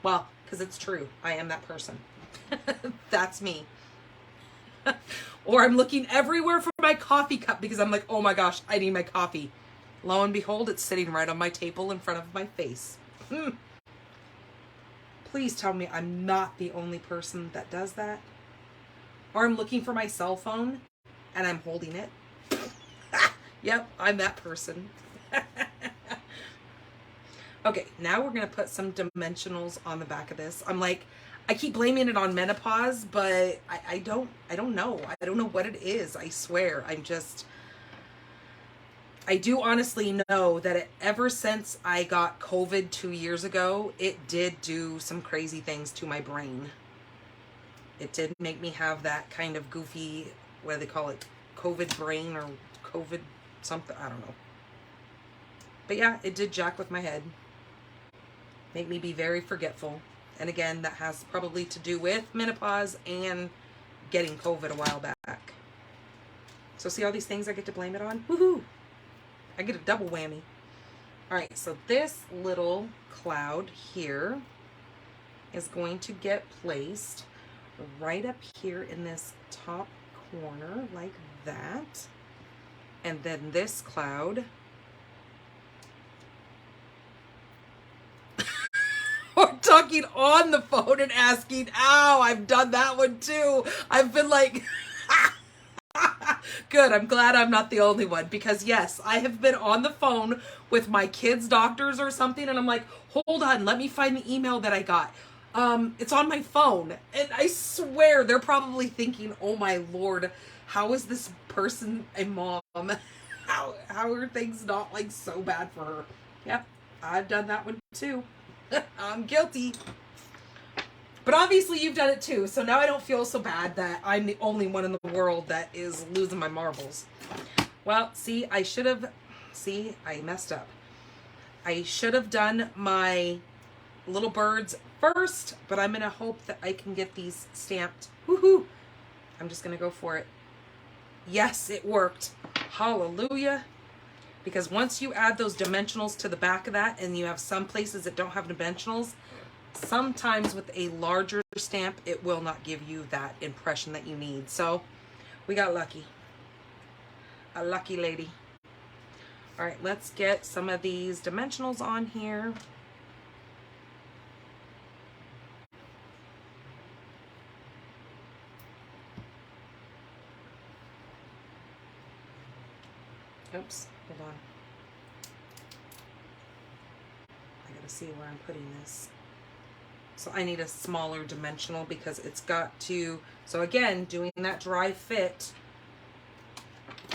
Well, because it's true. I am that person. That's me. Or I'm looking everywhere for my coffee cup because I'm like, oh my gosh, I need my coffee. Lo and behold, it's sitting right on my table in front of my face. Please tell me I'm not the only person that does that. Or I'm looking for my cell phone and I'm holding it. Yep, I'm that person. Okay, now we're gonna put some dimensionals on the back of this. I'm like, I keep blaming it on menopause, but I don't know. I don't know what it is. I swear. I do honestly know that ever since I got COVID 2 years ago, it did do some crazy things to my brain. It did make me have that kind of goofy, what do they call it? COVID brain or COVID something, I don't know. But yeah, it did jack with my head. Make me be very forgetful. And again, that has probably to do with menopause and getting COVID a while back. So see all these things I get to blame it on? Woohoo! I get a double whammy. All right, so this little cloud here is going to get placed right up here in this top corner like that. And then this cloud or talking on the phone and asking, ow, I've done that one too. I've been like, good, I'm glad I'm not the only one, because yes, I have been on the phone with my kids' doctors or something and I'm like, hold on, let me find the email that I got. It's on my phone. And I swear they're probably thinking, oh my Lord, how is this person a mom? How are things not like so bad for her? Yep, I've done that one too. I'm guilty. But obviously you've done it too, so now I don't feel so bad that I'm the only one in the world that is losing my marbles. Well, see, I messed up. I should have done my little birds first, but I'm gonna hope that I can get these stamped. Woohoo! I'm just gonna go for it. Yes, it worked. Hallelujah. Because once you add those dimensionals to the back of that, and you have some places that don't have dimensionals, sometimes with a larger stamp, it will not give you that impression that you need. So we got lucky. A lucky lady. All right, let's get some of these dimensionals on here. Oops, hold on. I gotta see where I'm putting this. So I need a smaller dimensional because it's got to, so again, doing that dry fit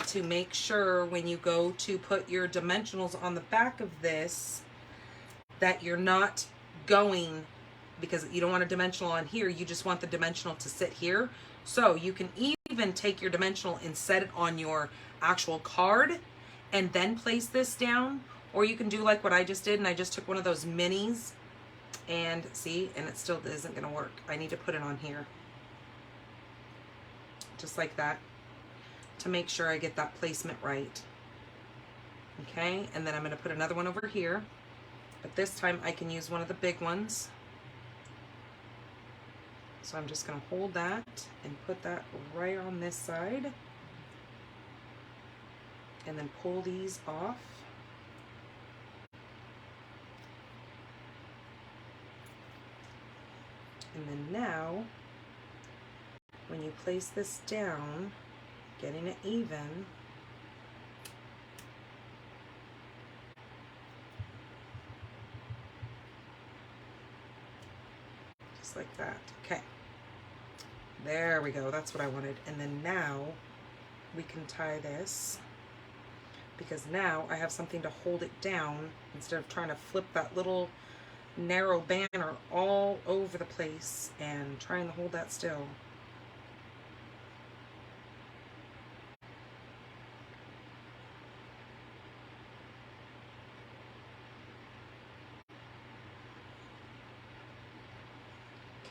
to make sure when you go to put your dimensionals on the back of this, that you're not going, because you don't want a dimensional on here, you just want the dimensional to sit here. So you can even take your dimensional and set it on your actual card and then place this down, or you can do like what I just did, and I just took one of those minis and see, and it still isn't going to work. I need to put it on here just like that to make sure I get that placement right. Okay, and then I'm going to put another one over here, but this time I can use one of the big ones. So I'm just going to hold that and put that right on this side, and then pull these off. And then now, when you place this down, getting it even, just like that. Okay, there we go. That's what I wanted. And then now we can tie this, because now I have something to hold it down instead of trying to flip that little narrow banner all over the place and trying to hold that still.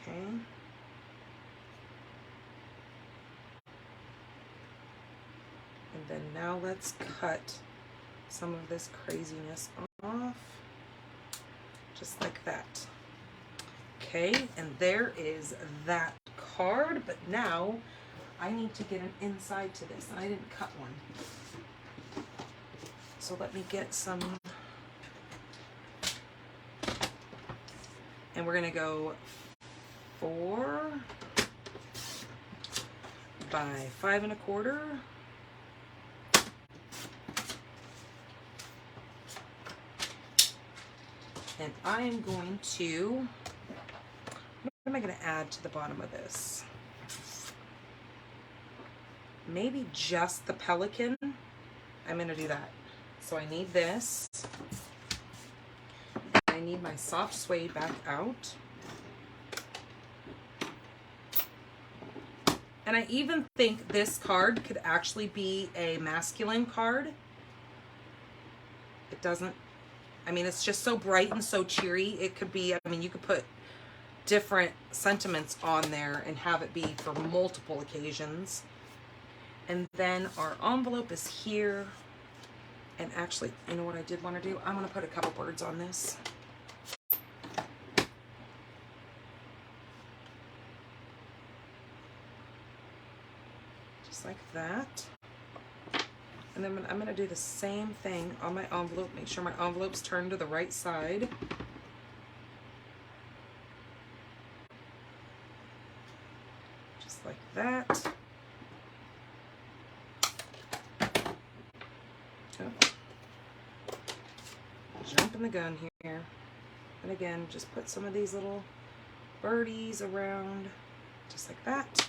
Okay. And then now let's cut some of this craziness off. Just like that. Okay, and there is that card, but now I need to get an inside to this, and I didn't cut one. So let me get some, and we're gonna go 4 by 5 1/4. And I am going to, what am I going to add to the bottom of this? Maybe just the pelican. I'm going to do that. So I need this. I need my soft suede back out. And I even think this card could actually be a masculine card. It doesn't, I mean, it's just so bright and so cheery. It could be, I mean, you could put different sentiments on there and have it be for multiple occasions. And then our envelope is here. And actually, you know what I did want to do? I'm going to put a couple birds on this. Just like that. And then I'm going to do the same thing on my envelope. Make sure my envelope's turned to the right side. Just like that. Oh. Jumping the gun here. And again, just put some of these little birdies around, just like that.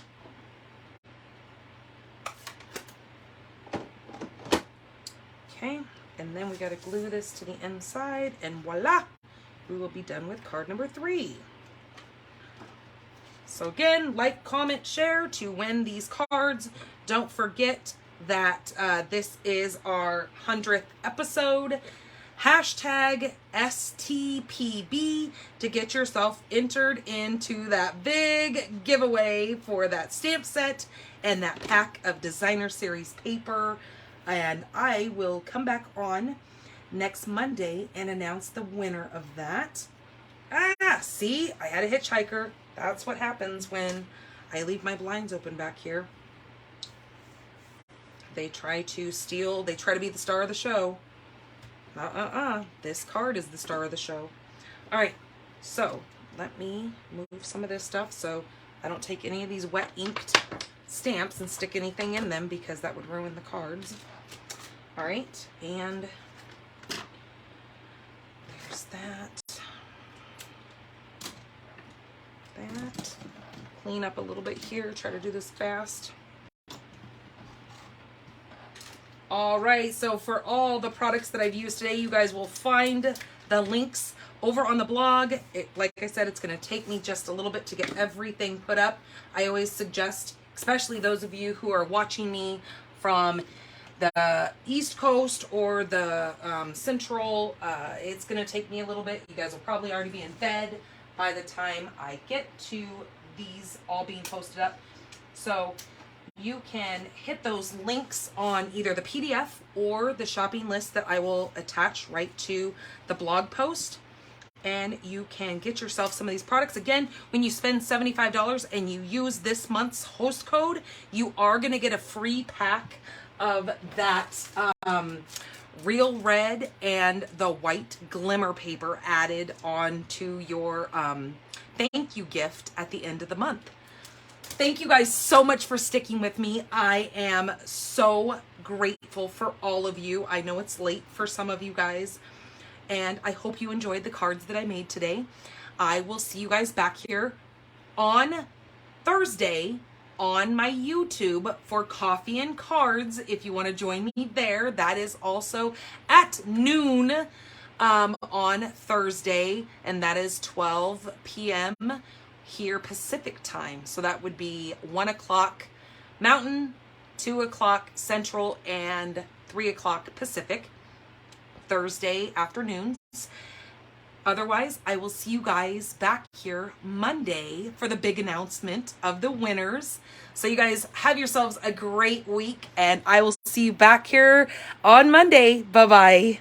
Okay, and then we got to glue this to the inside, and voila, we will be done with card number 3. So again, like, comment, share to win these cards. Don't forget that this is our 100th episode. Hashtag STPB to get yourself entered into that big giveaway for that stamp set and that pack of designer series paper. And I will come back on next Monday and announce the winner of that. Ah, see, I had a hitchhiker. That's what happens when I leave my blinds open back here. They try to steal, they try to be the star of the show. This card is the star of the show. All right, so let me move some of this stuff so I don't take any of these wet inked stamps and stick anything in them, because that would ruin the cards. All right, and there's that. Clean up a little bit here, try to do this fast. All right, so for all the products that I've used today, you guys will find the links over on the blog. Like I said, it's going to take me just a little bit to get everything put up. I always suggest, especially those of you who are watching me from the East Coast or the Central, it's going to take me a little bit. You guys will probably already be in bed by the time I get to these all being posted up. So you can hit those links on either the PDF or the shopping list that I will attach right to the blog post. And you can get yourself some of these products. Again, when you spend $75 and you use this month's host code, you are going to get a free pack of that real red and the white glimmer paper added on to your thank you gift at the end of the month. Thank you guys so much for sticking with me. I am so grateful for all of you. I know it's late for some of you guys, and I hope you enjoyed the cards that I made today. I will see you guys back here on Thursday on my YouTube for Coffee and Cards. If you want to join me there, that is also at noon on Thursday, and that is 12 p.m. here Pacific time. So that would be 1 o'clock Mountain, 2 o'clock Central, and 3 o'clock Pacific, Thursday afternoons. Otherwise, I will see you guys back here Monday for the big announcement of the winners. So you guys have yourselves a great week, and I will see you back here on Monday. Bye-bye.